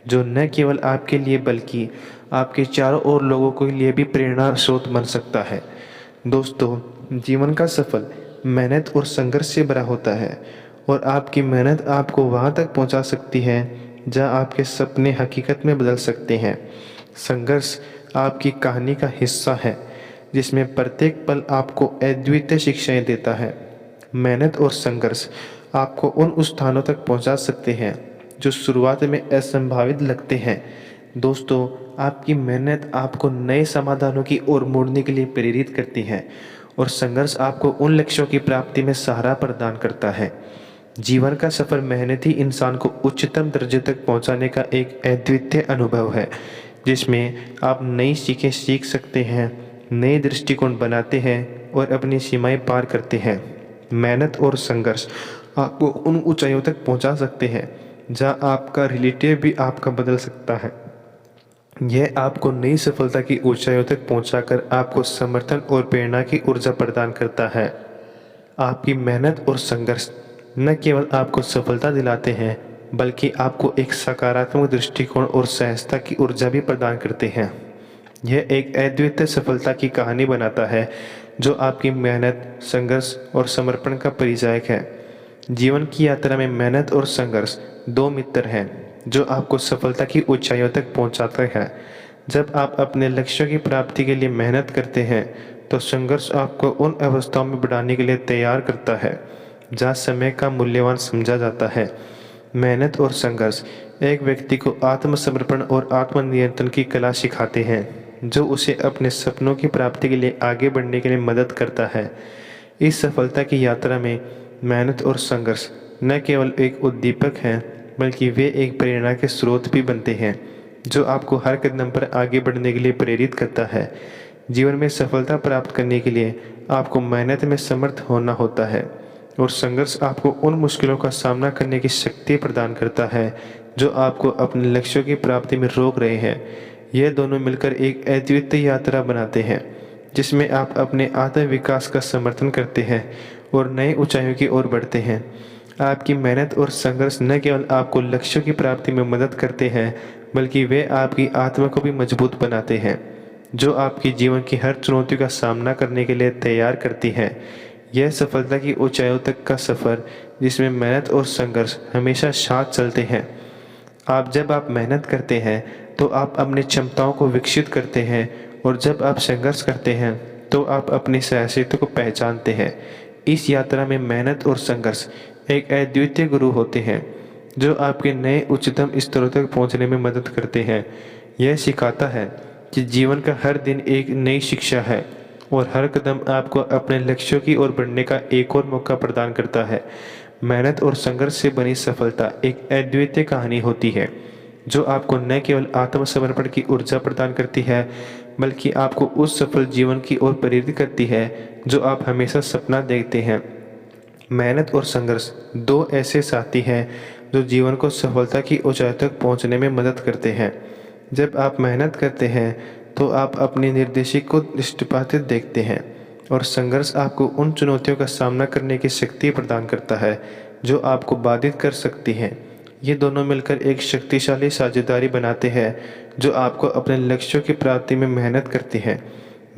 जो न केवल आपके लिए बल्कि आपके चारों ओर लोगों के लिए भी प्रेरणा स्रोत बन सकता है। दोस्तों, जीवन का सफल मेहनत और संघर्ष से भरा होता है और आपकी मेहनत आपको वहाँ तक पहुँचा सकती है जहाँ आपके सपने हकीकत में बदल सकते हैं। संघर्ष आपकी कहानी का हिस्सा है जिसमें प्रत्येक पल आपको अद्वितीय शिक्षाएं देता है। मेहनत और संघर्ष आपको उन स्थानों तक पहुंचा सकते हैं जो शुरुआत में असंभावित लगते हैं। दोस्तों, आपकी मेहनत आपको नए समाधानों की ओर मोड़ने के लिए प्रेरित करती है और संघर्ष आपको उन लक्ष्यों की प्राप्ति में सहारा प्रदान करता है। जीवन का सफ़र मेहनती इंसान को उच्चतम दर्जे तक पहुंचाने का एक अद्वितीय अनुभव है जिसमें आप नई सीखें सीख सकते हैं, नए दृष्टिकोण बनाते हैं और अपनी सीमाएं पार करते हैं। मेहनत और संघर्ष आपको उन ऊंचाइयों तक पहुंचा सकते हैं जहां आपका रिलेटिव भी आपका बदल सकता है। यह आपको नई सफलता की ऊंचाइयों तक पहुंचाकर आपको समर्थन और प्रेरणा की ऊर्जा प्रदान करता है। आपकी मेहनत और संघर्ष न केवल आपको सफलता दिलाते हैं, बल्कि आपको एक सकारात्मक दृष्टिकोण और सहजता की ऊर्जा भी प्रदान करते हैं। यह एक अद्वितीय सफलता की कहानी बनाता है, जो आपकी मेहनत, संघर्ष और समर्पण का परिचायक है। जीवन की यात्रा में मेहनत और संघर्ष दो मित्र हैं, जो आपको सफलता की ऊंचाइयों तक पहुंचाते हैं। जब आप अपने लक्ष्यों की प्राप्ति के लिए मेहनत करते हैं, तो संघर्ष आपको उन अवस्थाओं में बढ़ाने के लिए तैयार करता है जहाँ समय का मूल्यवान समझा जाता है। मेहनत और संघर्ष एक व्यक्ति को आत्मसमर्पण और आत्मनियंत्रण की कला सिखाते हैं, जो उसे अपने सपनों की प्राप्ति के लिए आगे बढ़ने के लिए मदद करता है। इस सफलता की यात्रा में मेहनत और संघर्ष न केवल एक उद्दीपक हैं, बल्कि वे एक प्रेरणा के स्रोत भी बनते हैं, जो आपको हर कदम पर आगे बढ़ने के लिए प्रेरित करता है। जीवन में सफलता प्राप्त करने के लिए आपको मेहनत में समर्थ होना होता है, और संघर्ष आपको उन मुश्किलों का सामना करने की शक्ति प्रदान करता है जो आपको अपने लक्ष्यों की प्राप्ति में रोक रहे हैं। ये दोनों मिलकर एक अद्वितीय यात्रा बनाते हैं, जिसमें आप अपने आत्म विकास का समर्थन करते हैं और नई ऊंचाइयों की ओर बढ़ते हैं। आपकी मेहनत और संघर्ष न केवल आपको लक्ष्यों की प्राप्ति में मदद करते हैं, बल्कि वे आपकी आत्मा को भी मजबूत बनाते हैं, जो आपकी जीवन की हर चुनौती का सामना करने के लिए तैयार करती हैं। यह सफलता की ऊंचाइयों तक का सफ़र, जिसमें मेहनत और संघर्ष हमेशा साथ चलते हैं। जब आप मेहनत करते हैं, तो आप अपनी क्षमताओं को विकसित करते हैं, और जब आप संघर्ष करते हैं, तो आप अपनी सहसियत को पहचानते हैं। इस यात्रा में मेहनत और संघर्ष एक अद्वितीय गुरु होते हैं, जो आपके नए उच्चतम स्तरों तक पहुंचने में मदद करते हैं। यह सिखाता है कि जीवन का हर दिन एक नई शिक्षा है, और हर कदम आपको अपने लक्ष्यों की ओर बढ़ने का एक और मौका प्रदान करता है। मेहनत और संघर्ष से बनी सफलता एक अद्वितीय कहानी होती है, जो आपको न केवल आत्मसमर्पण की ऊर्जा प्रदान करती है, बल्कि आपको उस सफल जीवन की ओर प्रेरित करती है जो आप हमेशा सपना देखते हैं। मेहनत और संघर्ष दो ऐसे साथी हैं जो जीवन को सफलता की ऊंचाई तक पहुंचने में मदद करते हैं। जब आप मेहनत करते हैं, तो आप अपनी निर्देशिक को दृष्टिपातित देखते हैं, और संघर्ष आपको उन चुनौतियों का सामना करने की शक्ति प्रदान करता है जो आपको बाधित कर सकती हैं। ये दोनों मिलकर एक शक्तिशाली साझेदारी बनाते हैं, जो आपको अपने लक्ष्यों की प्राप्ति में मेहनत करती है।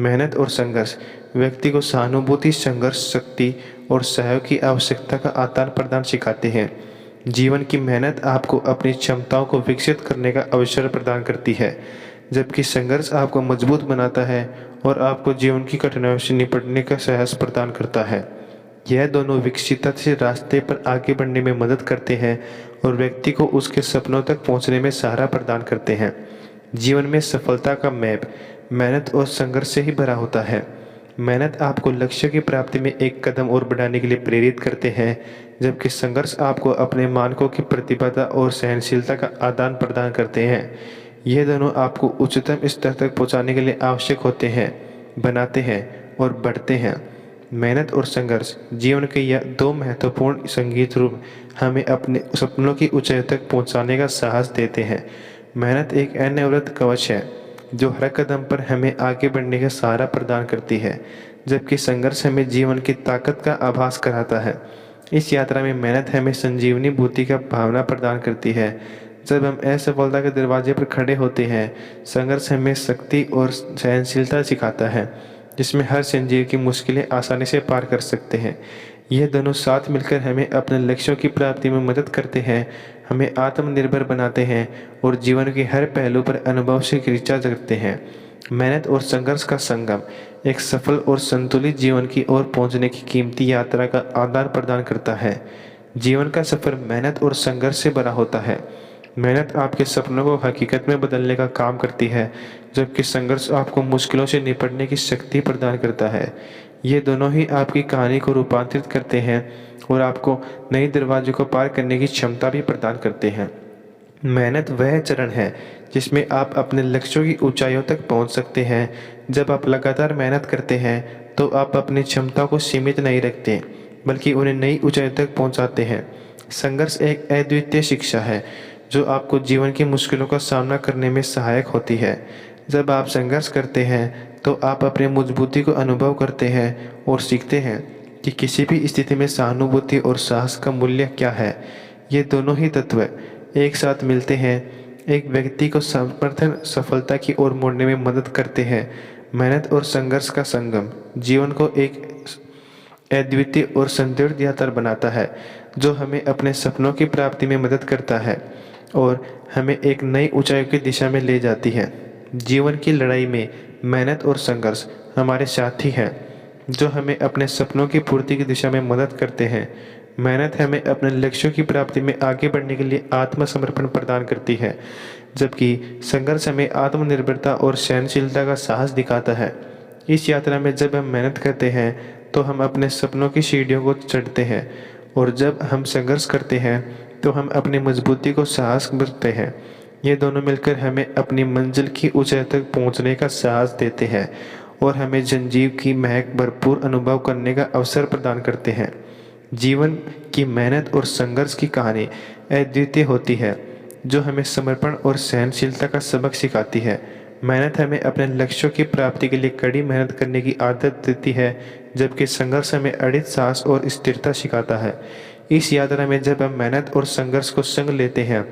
मेहनत और संघर्ष व्यक्ति को सहानुभूति, संघर्ष, शक्ति और सहयोग की आवश्यकता का आदान प्रदान सिखाते हैं। जीवन की मेहनत आपको अपनी क्षमताओं को विकसित करने का अवसर प्रदान करती है, जबकि संघर्ष आपको मजबूत बनाता है और आपको जीवन की कठिनाइयों से निपटने का साहस प्रदान करता है। यह दोनों विकसितता से रास्ते पर आगे बढ़ने में मदद करते हैं और व्यक्ति को उसके सपनों तक पहुंचने में सहारा प्रदान करते हैं। जीवन में सफलता का मैप मेहनत और संघर्ष से ही भरा होता है। मेहनत आपको लक्ष्य की प्राप्ति में एक कदम और बढ़ाने के लिए प्रेरित करते हैं, जबकि संघर्ष आपको अपने मानकों की प्रतिबद्धता और सहनशीलता का आदान प्रदान करते हैं। यह दोनों आपको उच्चतम स्तर तक पहुंचाने के लिए आवश्यक होते हैं, बनाते हैं और बढ़ते हैं। मेहनत और संघर्ष जीवन के यह दो महत्वपूर्ण संगीत रूप हमें अपने सपनों की ऊंचाई तक पहुंचाने का साहस देते हैं। मेहनत एक अनवरत कवच है, जो हर कदम पर हमें आगे बढ़ने का सहारा प्रदान करती है, जबकि संघर्ष हमें जीवन की ताकत का आभास कराता है। इस यात्रा में मेहनत हमें संजीवनी बूटी का भावना प्रदान करती है। जब हम असफलता के दरवाजे पर खड़े होते हैं, संघर्ष हमें शक्ति और सहनशीलता सिखाता है, जिसमें हर संजीव की मुश्किलें आसानी से पार कर सकते हैं। यह दोनों साथ मिलकर हमें अपने लक्ष्यों की प्राप्ति में मदद करते हैं, हमें आत्मनिर्भर बनाते हैं और जीवन के हर पहलू पर अनुभव से ऋचा करते हैं। मेहनत और संघर्ष का संगम एक सफल और संतुलित जीवन की ओर पहुंचने की कीमती यात्रा का आदान प्रदान करता है। जीवन का सफर मेहनत और संघर्ष से भरा होता है। मेहनत आपके सपनों को हकीकत में बदलने का काम करती है, जबकि संघर्ष आपको मुश्किलों से निपटने की शक्ति प्रदान करता है। ये दोनों ही आपकी कहानी को रूपांतरित करते हैं और आपको नए दरवाजों को पार करने की क्षमता भी प्रदान करते हैं। मेहनत वह चरण है जिसमें आप अपने लक्ष्यों की ऊंचाइयों तक पहुंच सकते हैं। जब आप लगातार मेहनत करते हैं, तो आप अपनी क्षमता को सीमित नहीं रखते, बल्कि उन्हें नई ऊंचाइयों तक पहुंचाते हैं। संघर्ष एक अद्वितीय शिक्षा है, जो आपको जीवन की मुश्किलों का सामना करने में सहायक होती है। जब आप संघर्ष करते हैं तो आप अपनी मजबूती को अनुभव करते हैं और सीखते हैं कि किसी भी स्थिति में सहानुभूति और साहस का मूल्य क्या है। ये दोनों ही तत्व एक साथ मिलते हैं, एक व्यक्ति को समर्थन सफलता की ओर मोड़ने में मदद करते हैं। मेहनत और संघर्ष का संगम जीवन को एक अद्वितीय और संदिग्ध यात्रा बनाता है, जो हमें अपने सपनों की प्राप्ति में मदद करता है और हमें एक नई ऊंचाई की दिशा में ले जाती है। जीवन की लड़ाई में मेहनत और संघर्ष हमारे साथी हैं, जो हमें अपने सपनों की पूर्ति की दिशा में मदद करते हैं। मेहनत हमें अपने लक्ष्यों की प्राप्ति में आगे बढ़ने के लिए आत्मसमर्पण प्रदान करती है, जबकि संघर्ष हमें आत्मनिर्भरता और सहनशीलता का साहस दिखाता है। इस यात्रा में जब हम मेहनत करते हैं तो हम अपने सपनों की सीढ़ियों को चढ़ते हैं, और जब हम संघर्ष करते हैं तो हम अपनी मजबूती को साहस करते हैं। ये दोनों मिलकर हमें अपनी मंजिल की ऊंचाई तक पहुंचने का साहस देते हैं और हमें जंजीर की महक भरपूर अनुभव करने का अवसर प्रदान करते हैं। जीवन की मेहनत और संघर्ष की कहानी अद्वितीय होती है, जो हमें समर्पण और सहनशीलता का सबक सिखाती है। मेहनत हमें अपने लक्ष्यों की प्राप्ति के लिए कड़ी मेहनत करने की आदत देती है, जबकि संघर्ष हमें अड़ित साहस और स्थिरता सिखाता है। इस यात्रा में जब हम मेहनत और संघर्ष को संग लेते हैं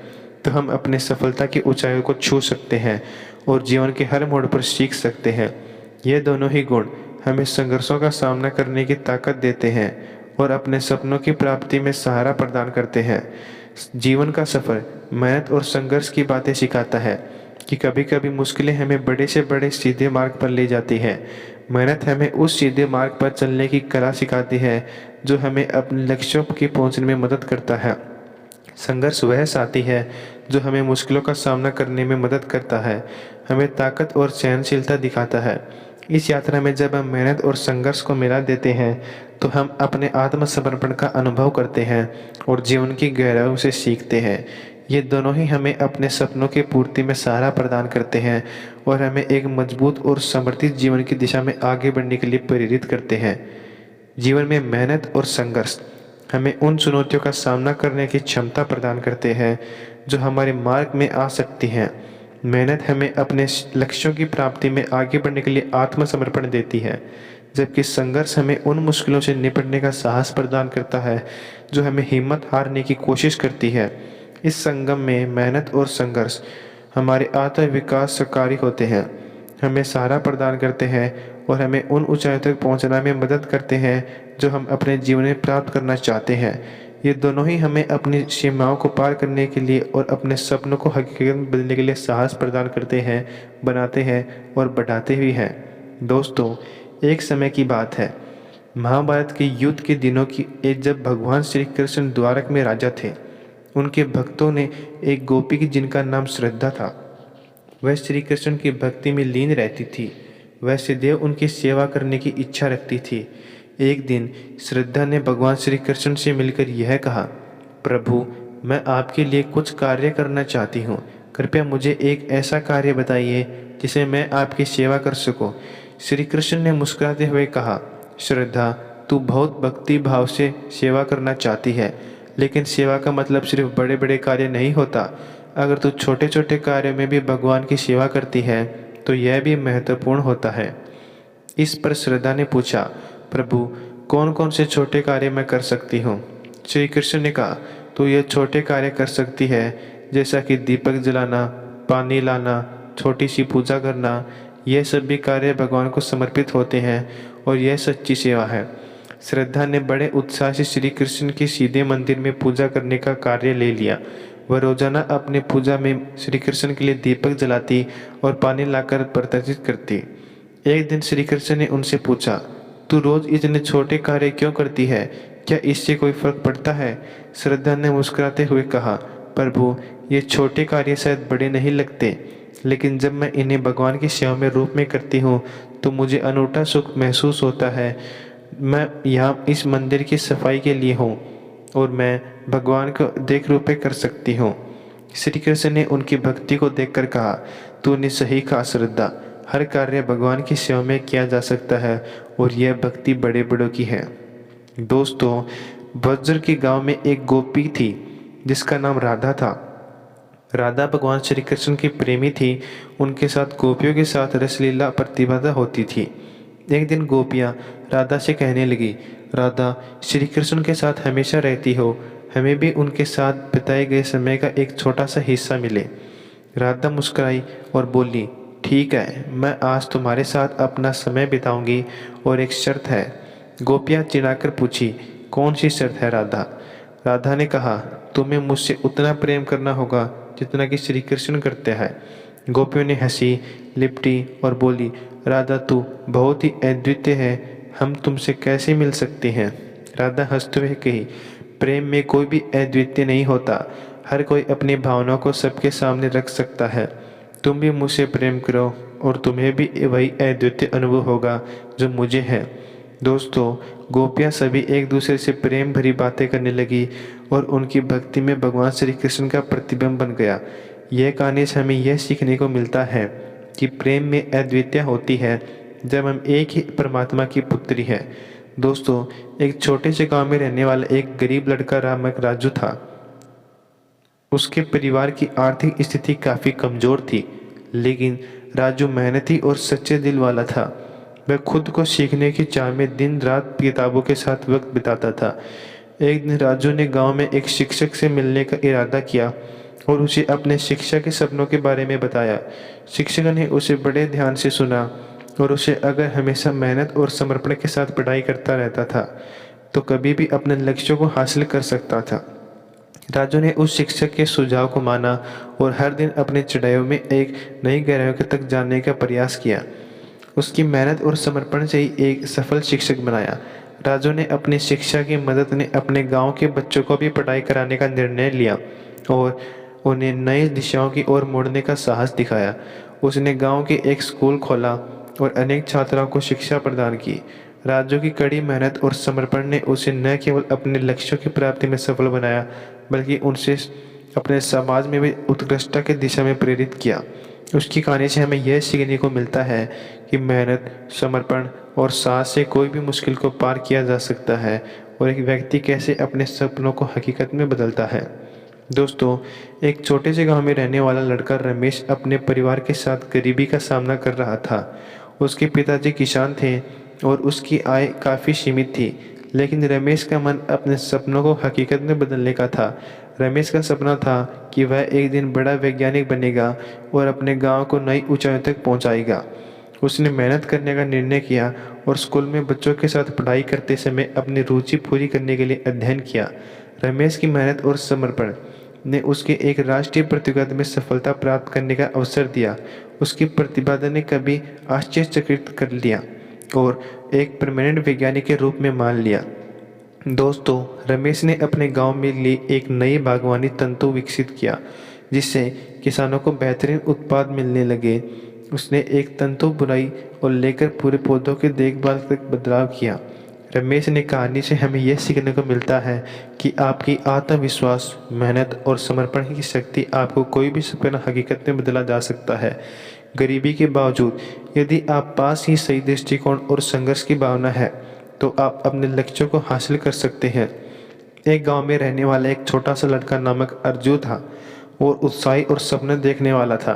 तो हम अपने सफलता की ऊंचाइयों को छू सकते हैं और जीवन के हर मोड़ पर सीख सकते हैं। ये दोनों ही गुण हमें संघर्षों का सामना करने की ताकत देते हैं और अपने सपनों की प्राप्ति में सहारा प्रदान करते हैं। जीवन का सफ़र मेहनत और संघर्ष की बातें सिखाता है कि कभी कभी मुश्किलें हमें बड़े से बड़े सीधे मार्ग पर ले जाती हैं। मेहनत हमें उस सीधे मार्ग पर चलने की कला सिखाती है, जो हमें अपने लक्ष्यों की पहुंचने में मदद करता है। संघर्ष वह साथी है जो हमें मुश्किलों का सामना करने में मदद करता है, हमें ताकत और सहनशीलता दिखाता है। इस यात्रा में जब हम मेहनत और संघर्ष को मिला देते हैं तो हम अपने आत्मसमर्पण का अनुभव करते हैं और जीवन की गहराइयों से सीखते हैं। ये दोनों ही हमें अपने सपनों की पूर्ति में सहारा प्रदान करते हैं और हमें एक मजबूत और समर्पित जीवन की दिशा में आगे बढ़ने के लिए प्रेरित करते हैं। जीवन में मेहनत और संघर्ष हमें उन चुनौतियों का सामना करने की क्षमता प्रदान करते हैं जो हमारे मार्ग में आ सकती हैं। मेहनत हमें अपने लक्ष्यों की प्राप्ति में आगे बढ़ने के लिए आत्मसमर्पण देती है, जबकि संघर्ष हमें उन मुश्किलों से निपटने का साहस प्रदान करता है जो हमें हिम्मत हारने की कोशिश करती है। इस संगम में मेहनत और संघर्ष हमारे आत्मविकास सहकारी होते हैं, हमें सहारा प्रदान करते हैं और हमें उन ऊंचाइयों तक पहुंचने में मदद करते हैं जो हम अपने जीवन में प्राप्त करना चाहते हैं। ये दोनों ही हमें अपनी सीमाओं को पार करने के लिए और अपने सपनों को हकीकत में बदलने के लिए साहस प्रदान करते हैं, बनाते हैं और बढ़ाते भी हैं। दोस्तों, एक समय की बात है, महाभारत के युद्ध के दिनों की, जब भगवान श्री कृष्ण द्वारक में राजा थे। उनके भक्तों ने एक गोपी की जिनका नाम श्रद्धा था। वह श्री कृष्ण की भक्ति में लीन रहती थी। वह सदैव उनकी सेवा करने की इच्छा रखती थी। एक दिन श्रद्धा ने भगवान श्री कृष्ण से मिलकर यह कहा, प्रभु, मैं आपके लिए कुछ कार्य करना चाहती हूँ। कृपया मुझे एक ऐसा कार्य बताइए जिसे मैं आपकी सेवा कर सकूँ। श्री कृष्ण ने मुस्कुराते हुए कहा, श्रद्धा, तू बहुत भक्ति भाव से सेवा करना चाहती है, लेकिन सेवा का मतलब सिर्फ बड़े बड़े कार्य नहीं होता। अगर तू छोटे छोटे कार्यों में भी भगवान की सेवा करती है तो यह भी महत्वपूर्ण होता है। इस पर श्रद्धा ने पूछा, प्रभु, कौन कौन से छोटे कार्य मैं कर सकती हूँ? श्री कृष्ण ने कहा, तो यह छोटे कार्य कर सकती है, जैसा कि दीपक जलाना, पानी लाना, छोटी सी पूजा करना। यह सभी कार्य भगवान को समर्पित होते हैं और यह सच्ची सेवा है। श्रद्धा ने बड़े उत्साह से श्री कृष्ण के सीधे मंदिर में पूजा करने का कार्य ले लिया। वह रोजाना अपनी पूजा में श्री कृष्ण के लिए दीपक जलाती और पानी लाकर प्रदर्शित करती। एक दिन श्री कृष्ण ने उनसे पूछा, तू रोज इतने छोटे कार्य क्यों करती है? क्या इससे कोई फर्क पड़ता है? श्रद्धा ने मुस्कुराते हुए कहा, प्रभु, ये छोटे कार्य शायद बड़े नहीं लगते, लेकिन जब मैं इन्हें भगवान की सेवा में रूप में करती हूँ तो मुझे अनूठा सुख महसूस होता है। मैं यहाँ इस मंदिर की सफाई के लिए हूँ और मैं भगवान को देख रूपे कर सकती हूँ। श्री कृष्ण ने उनकी भक्ति को देखकर कहा, तूने सही कहा श्रद्धा, हर कार्य भगवान की सेवा में किया जा सकता है और यह भक्ति बड़े बड़ों की है। दोस्तों, बज्र के गांव में एक गोपी थी जिसका नाम राधा था। राधा भगवान श्री कृष्ण की प्रेमी थी। उनके साथ गोपियों के साथ रसलीला प्रतिबाधा होती थी। एक दिन गोपियाँ राधा से कहने लगी, राधा, श्री कृष्ण के साथ हमेशा रहती हो, हमें भी उनके साथ बिताए गए समय का एक छोटा सा हिस्सा मिले। राधा मुस्कुराई और बोली, ठीक है, मैं आज तुम्हारे साथ अपना समय बिताऊंगी और एक शर्त है। गोपियाँ चिढ़ाकर पूछी, कौन सी शर्त है राधा? राधा ने कहा, तुम्हें मुझसे उतना प्रेम करना होगा जितना कि श्री कृष्ण करते हैं। गोपियों ने हंसी, लिपटी और बोली, राधा तू बहुत ही अद्वितीय है, हम तुमसे कैसे मिल सकते हैं? राधा हंसते हुए कही, प्रेम में कोई भी अद्वितीय नहीं होता, हर कोई अपनी भावनाओं को सबके सामने रख सकता है। तुम भी मुझसे प्रेम करो और तुम्हें भी वही अद्वितीय अनुभव होगा जो मुझे है। दोस्तों, गोपियाँ सभी एक दूसरे से प्रेम भरी बातें करने लगी और उनकी भक्ति में भगवान श्री कृष्ण का प्रतिबिंब बन गया। यह कहानी से हमें यह सीखने को मिलता है कि प्रेम में अद्वितीयता होती है जब हम एक ही परमात्मा की पुत्री हैं। दोस्तों, एक छोटे से गांव में रहने वाला एक गरीब लड़का राजू था। उसके परिवार की आर्थिक स्थिति काफ़ी कमज़ोर थी, लेकिन राजू मेहनती और सच्चे दिल वाला था। वह खुद को सीखने की चाह में दिन रात किताबों के साथ वक्त बिताता था। एक दिन राजू ने गांव में एक शिक्षक से मिलने का इरादा किया और उसे अपने शिक्षा के सपनों के बारे में बताया। शिक्षक ने उसे बड़े ध्यान से सुना और उसे अगर हमेशा मेहनत और समर्पण के साथ पढ़ाई करता रहता था तो कभी भी अपने लक्ष्यों को हासिल कर सकता था। राजू ने उस शिक्षक के सुझाव को माना और हर दिन अपने चढ़ाइयों में एक नई गहराइयों तक जाने का प्रयास किया। उसकी मेहनत और समर्पण से ही एक सफल शिक्षक बनाया। राजू ने अपनी शिक्षा की मदद ने अपने गांव के बच्चों को भी पढ़ाई कराने का निर्णय लिया और उन्हें नई दिशाओं की ओर मोड़ने का साहस दिखाया। उसने गांव के एक स्कूल खोला और अनेक छात्राओं को शिक्षा प्रदान की। राजू की कड़ी मेहनत और समर्पण ने उसे न केवल अपने लक्ष्यों की प्राप्ति में सफल बनाया, बल्कि उनसे अपने समाज में भी उत्कृष्टता की दिशा में प्रेरित किया। उसकी कहानी से हमें यह सीखने को मिलता है कि मेहनत, समर्पण और साहस से कोई भी मुश्किल को पार किया जा सकता है और एक व्यक्ति कैसे अपने सपनों को हकीकत में बदलता है। दोस्तों, एक छोटे से गांव में रहने वाला लड़का रमेश अपने परिवार के साथ गरीबी का सामना कर रहा था। उसके पिताजी किसान थे और उसकी आय काफ़ी सीमित थी, लेकिन रमेश का मन अपने सपनों को हकीकत में बदलने का था। रमेश का सपना था कि वह एक दिन बड़ा वैज्ञानिक बनेगा और अपने गांव को नई ऊंचाइयों तक पहुंचाएगा। उसने मेहनत करने का निर्णय किया और स्कूल में बच्चों के साथ पढ़ाई करते समय अपनी रुचि पूरी करने के लिए अध्ययन किया। रमेश की मेहनत और समर्पण ने उसके एक राष्ट्रीय प्रतियोगिता में सफलता प्राप्त करने का अवसर दिया। उसकी प्रतिभा ने कभी आश्चर्यचकित कर लिया और एक परमानेंट वैज्ञानिक के रूप में मान लिया। दोस्तों, रमेश ने अपने गांव में लिए एक नई बागवानी तंतु विकसित किया, जिससे किसानों को बेहतरीन उत्पाद मिलने लगे। उसने एक तंतु बुनाई और लेकर पूरे पौधों की देखभाल तक बदलाव किया। रमेश ने कहानी से हमें यह सीखने को मिलता है कि आपकी आत्मविश्वास, मेहनत और समर्पण की शक्ति आपको कोई भी सपना हकीकत में बदला जा सकता है। गरीबी के बावजूद यदि आप पास ही सही दृष्टिकोण और संघर्ष की भावना है तो आप अपने लक्ष्यों को हासिल कर सकते हैं। एक गांव में रहने वाला एक छोटा सा लड़का नामक अर्जु था और उत्साही और सपने देखने वाला था।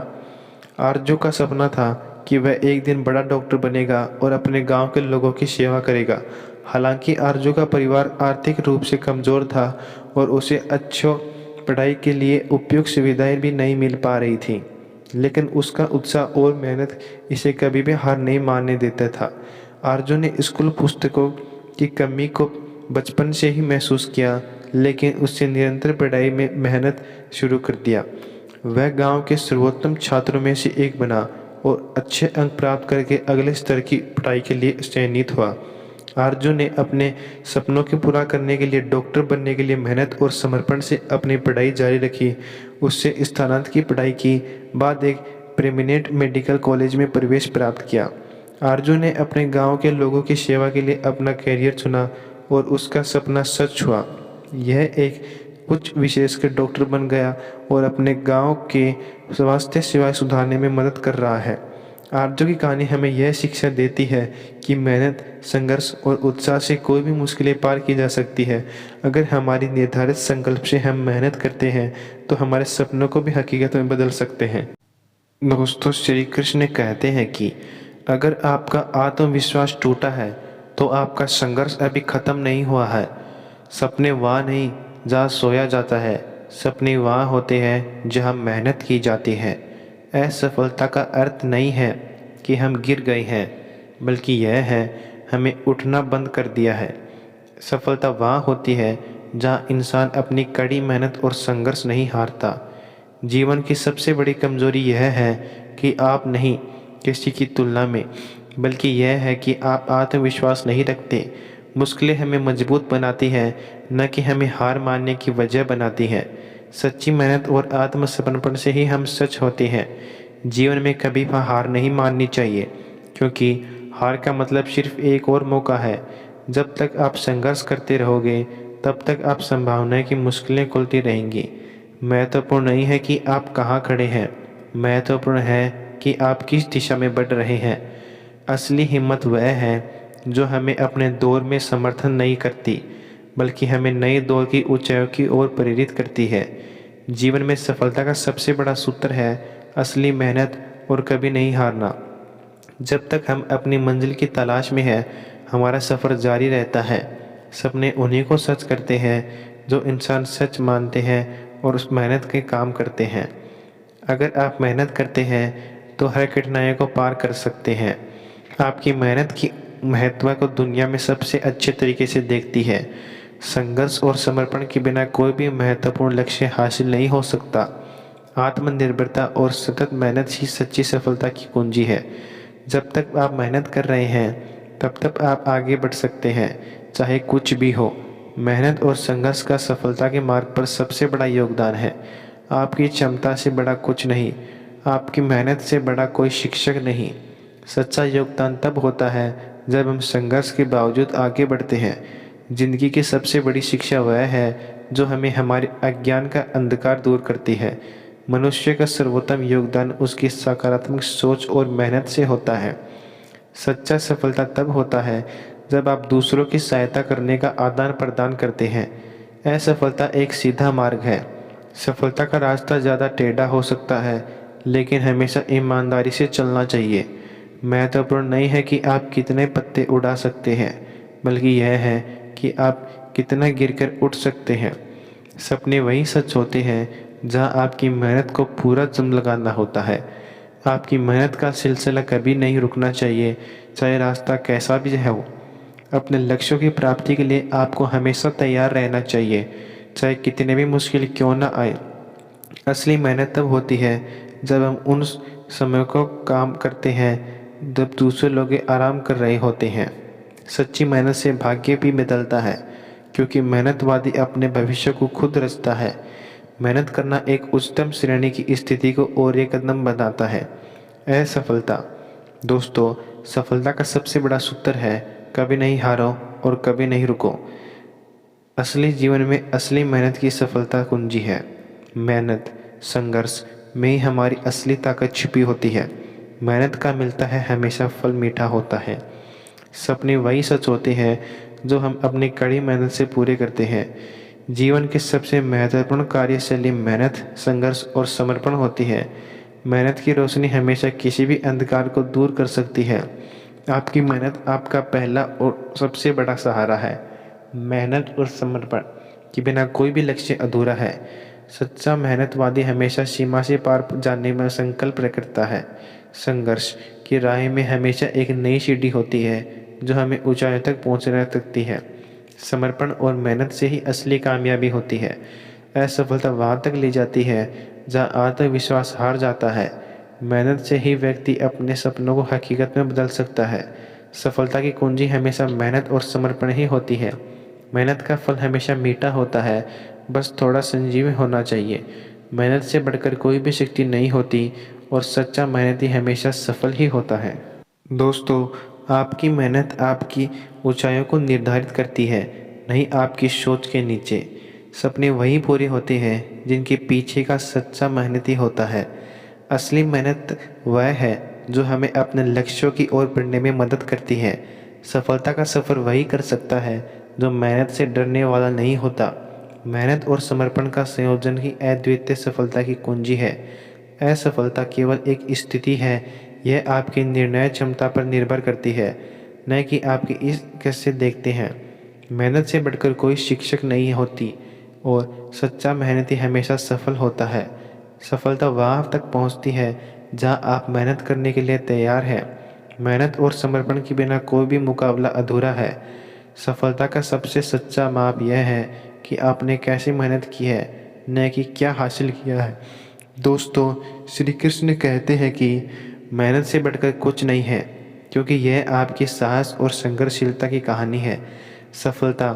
अर्जु का सपना था कि वह एक दिन बड़ा डॉक्टर बनेगा और अपने गांव के लोगों की सेवा करेगा। हालांकि अर्जु का परिवार आर्थिक रूप से कमज़ोर था और उसे अच्छी पढ़ाई के लिए उपयुक्त सुविधाएं भी नहीं मिल पा रही थी, लेकिन उसका उत्साह और मेहनत इसे कभी भी हार नहीं मानने देता था। अर्जु ने स्कूल पुस्तकों की कमी को बचपन से ही महसूस किया, लेकिन उससे निरंतर पढ़ाई में मेहनत शुरू कर दिया। वह गांव के सर्वोत्तम छात्रों में से एक बना और अच्छे अंक प्राप्त करके अगले स्तर की पढ़ाई के लिए चयनित हुआ। अर्जु ने अपने सपनों को पूरा करने के लिए डॉक्टर बनने के लिए मेहनत और समर्पण से अपनी पढ़ाई जारी रखी। उससे स्थानांतरण की पढ़ाई की बाद एक प्रेमिनेंट मेडिकल कॉलेज में प्रवेश प्राप्त किया। अर्जु ने अपने गांव के लोगों की सेवा के लिए अपना करियर चुना और उसका सपना सच हुआ। यह एक उच्च विशेषज्ञ डॉक्टर बन गया और अपने गांव के स्वास्थ्य सेवाएं सुधारने में मदद कर रहा है। आरजू की कहानी हमें यह शिक्षा देती है कि मेहनत, संघर्ष और उत्साह से कोई भी मुश्किलें पार की जा सकती है। अगर हमारी निर्धारित संकल्प से हम मेहनत करते हैं तो हमारे सपनों को भी हकीकत में बदल सकते हैं। दोस्तों, श्री कृष्ण कहते हैं कि अगर आपका आत्मविश्वास टूटा है तो आपका संघर्ष अभी खत्म नहीं हुआ है। सपने वहाँ नहीं जहाँ सोया जाता है, सपने वहाँ होते हैं जहाँ मेहनत की जाती है। असफलता का अर्थ नहीं है कि हम गिर गए हैं, बल्कि यह है हमें उठना बंद कर दिया है। सफलता वहाँ होती है जहाँ इंसान अपनी कड़ी मेहनत और संघर्ष नहीं हारता। जीवन की सबसे बड़ी कमज़ोरी यह है कि आप नहीं किसी की तुलना में, बल्कि यह है कि आप आत्मविश्वास नहीं रखते। मुश्किलें हमें मजबूत बनाती हैं, न कि हमें हार मानने की वजह बनाती हैं। सच्ची मेहनत और आत्मसमर्पण से ही हम सच होते हैं। जीवन में कभी भी हार नहीं माननी चाहिए, क्योंकि हार का मतलब सिर्फ एक और मौका है। जब तक आप संघर्ष करते रहोगे तब तक आप संभावनाएं की मुश्किलें खुलती रहेंगी। महत्वपूर्ण नहीं है कि आप कहाँ खड़े हैं, महत्वपूर्ण है कि आप किस दिशा में बढ़ रहे हैं। असली हिम्मत वह है जो हमें अपने दौर में समर्थन नहीं करती, बल्कि हमें नए दौर की ऊंचाइयों की ओर प्रेरित करती है। जीवन में सफलता का सबसे बड़ा सूत्र है असली मेहनत और कभी नहीं हारना। जब तक हम अपनी मंजिल की तलाश में हैं, हमारा सफ़र जारी रहता है। सपने उन्हीं को सच करते हैं जो इंसान सच मानते हैं और उस मेहनत के काम करते हैं। अगर आप मेहनत करते हैं तो हर कठिनाई को पार कर सकते हैं। आपकी मेहनत की महत्व को दुनिया में सबसे अच्छे तरीके से देखती है। संघर्ष और समर्पण के बिना कोई भी महत्वपूर्ण लक्ष्य हासिल नहीं हो सकता। आत्मनिर्भरता और सतत मेहनत ही सच्ची सफलता की कुंजी है। जब तक आप मेहनत कर रहे हैं तब तक आप आगे बढ़ सकते हैं, चाहे कुछ भी हो। मेहनत और संघर्ष का सफलता के मार्ग पर सबसे बड़ा योगदान है। आपकी क्षमता से बड़ा कुछ नहीं, आपकी मेहनत से बड़ा कोई शिक्षक नहीं। सच्चा योगदान तब होता है जब हम संघर्ष के बावजूद आगे बढ़ते हैं। जिंदगी की सबसे बड़ी शिक्षा वह है जो हमें हमारे अज्ञान का अंधकार दूर करती है। मनुष्य का सर्वोत्तम योगदान उसकी सकारात्मक सोच और मेहनत से होता है। सच्चा सफलता तब होता है जब आप दूसरों की सहायता करने का आदान प्रदान करते हैं। असफलता एक सीधा मार्ग है। सफलता का रास्ता ज़्यादा टेढ़ा हो सकता है, लेकिन हमेशा ईमानदारी से चलना चाहिए। महत्वपूर्ण नहीं है कि आप कितने पत्ते उड़ा सकते हैं, बल्कि यह है कि आप कितना गिरकर उठ सकते हैं। सपने वही सच होते हैं जहां आपकी मेहनत को पूरा दम लगाना होता है। आपकी मेहनत का सिलसिला कभी नहीं रुकना चाहिए, चाहे रास्ता कैसा भी हो। अपने लक्ष्यों की प्राप्ति के लिए आपको हमेशा तैयार रहना चाहिए, चाहे कितने भी मुश्किल क्यों ना आए। असली मेहनत तब होती है जब हम उन समय को काम करते हैं जब दूसरे लोग आराम कर रहे होते हैं। सच्ची मेहनत से भाग्य भी बदलता है, क्योंकि मेहनतवादी अपने भविष्य को खुद रचता है। मेहनत करना एक उच्चतम श्रेणी की स्थिति को और एक कदम बनाता है। असफलता, दोस्तों, सफलता का सबसे बड़ा सूत्र है कभी नहीं हारो और कभी नहीं रुको। असली जीवन में असली मेहनत की सफलता कुंजी है। मेहनत, संघर्ष में ही हमारी असली ताकत छिपी होती है। मेहनत का मिलता है हमेशा फल मीठा होता है। सपने वही सच होते हैं जो हम अपनी कड़ी मेहनत से पूरे करते हैं। जीवन की सबसे महत्वपूर्ण कार्यशैली मेहनत, संघर्ष और समर्पण होती है। मेहनत की रोशनी हमेशा किसी भी अंधकार को दूर कर सकती है। आपकी मेहनत आपका पहला और सबसे बड़ा सहारा है। मेहनत और समर्पण के बिना कोई भी लक्ष्य अधूरा है। सच्चा मेहनतवादी हमेशा सीमा से पार जाने में संकल्प रखता है। संघर्ष की राह में हमेशा एक नई सीढ़ी होती है जो हमें ऊंचाइयों तक पहुंचने सकती है। समर्पण और मेहनत से ही असली कामयाबी होती है। असफलता वहाँ तक ले जाती है जहाँ आत्मविश्वास हार जाता है। मेहनत से ही व्यक्ति अपने सपनों को हकीकत में बदल सकता है। सफलता की कुंजी हमेशा मेहनत और समर्पण ही होती है। मेहनत का फल हमेशा मीठा होता है, बस थोड़ा संजीव होना चाहिए। मेहनत से बढ़कर कोई भी शक्ति नहीं होती और सच्चा मेहनती हमेशा सफल ही होता है। दोस्तों, आपकी मेहनत आपकी ऊंचाइयों को निर्धारित करती है, नहीं आपकी सोच के नीचे। सपने वही पूरे होते हैं जिनके पीछे का सच्चा मेहनती होता है। असली मेहनत वह है जो हमें अपने लक्ष्यों की ओर बढ़ने में मदद करती है। सफलता का सफ़र वही कर सकता है जो मेहनत से डरने वाला नहीं होता। मेहनत और समर्पण का संयोजन ही अद्वितीय सफलता की कुंजी है। असफलता केवल एक स्थिति है, यह आपकी निर्णय क्षमता पर निर्भर करती है, न कि आपके इस कैसे देखते हैं। मेहनत से बढ़कर कोई शिक्षक नहीं होती और सच्चा मेहनती हमेशा सफल होता है। सफलता वहाँ तक पहुँचती है जहाँ आप मेहनत करने के लिए तैयार हैं। मेहनत और समर्पण के बिना कोई भी मुकाबला अधूरा है। सफलता का सबसे सच्चा माप यह है कि आपने कैसे मेहनत की है, न कि क्या हासिल किया है। दोस्तों, श्री कृष्ण कहते हैं कि मेहनत से बढ़कर कुछ नहीं है, क्योंकि यह आपकी साहस और संघर्षशीलता की कहानी है। सफलता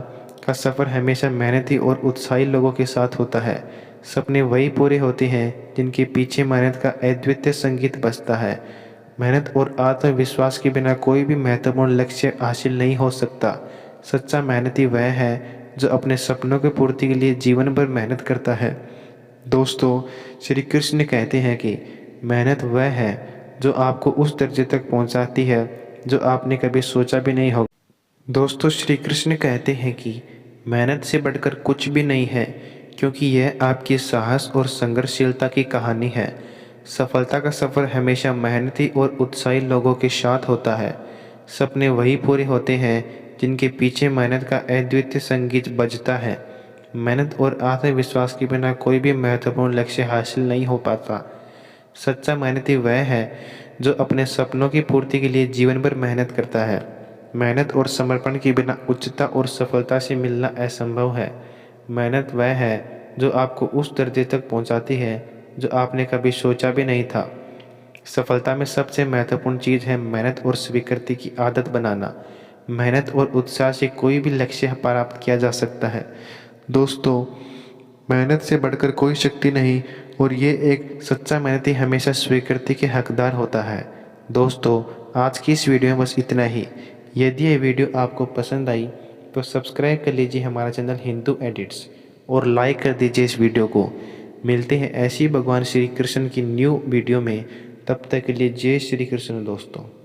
का सफ़र हमेशा मेहनती और उत्साही लोगों के साथ होता है। सपने वही पूरे होते हैं जिनके पीछे मेहनत का अद्वितीय संगीत बजता है। मेहनत और आत्मविश्वास के बिना कोई भी महत्वपूर्ण लक्ष्य हासिल नहीं हो सकता। सच्चा मेहनती वह है जो अपने सपनों की पूर्ति के लिए जीवन भर मेहनत करता है। दोस्तों, श्री कृष्ण कहते हैं कि मेहनत वह है जो आपको उस दर्जे तक पहुंचाती है जो आपने कभी सोचा भी नहीं होगा। दोस्तों, श्री कृष्ण कहते हैं कि मेहनत से बढ़कर कुछ भी नहीं है, क्योंकि यह आपकी साहस और संघर्षशीलता की कहानी है। सफलता का सफ़र हमेशा मेहनती और उत्साही लोगों के साथ होता है। सपने वही पूरे होते हैं जिनके पीछे मेहनत का अद्वितीय संगीत बजता है। मेहनत और आत्मविश्वास के बिना कोई भी महत्वपूर्ण लक्ष्य हासिल नहीं हो पाता। सच्चा मेहनती वह है जो अपने सपनों की पूर्ति के लिए जीवन भर मेहनत करता है। मेहनत और समर्पण के बिना उच्चता और सफलता से मिलना असंभव है। मेहनत वह है जो आपको उस दर्जे तक पहुंचाती है जो आपने कभी सोचा भी नहीं था। सफलता में सबसे महत्वपूर्ण चीज़ है मेहनत और स्वीकृति की आदत बनाना। मेहनत और उत्साह से कोई भी लक्ष्य प्राप्त किया जा सकता है। दोस्तों, मेहनत से बढ़कर कोई शक्ति नहीं, और ये एक सच्चा मेहनती हमेशा स्वीकृति के हकदार होता है। दोस्तों, आज की इस वीडियो में बस इतना ही। यदि ये वीडियो आपको पसंद आई तो सब्सक्राइब कर लीजिए हमारा चैनल हिंदू एडिट्स और लाइक कर दीजिए इस वीडियो को। मिलते हैं ऐसी भगवान श्री कृष्ण की न्यू वीडियो में। तब तक के लिए जय श्री कृष्ण दोस्तों।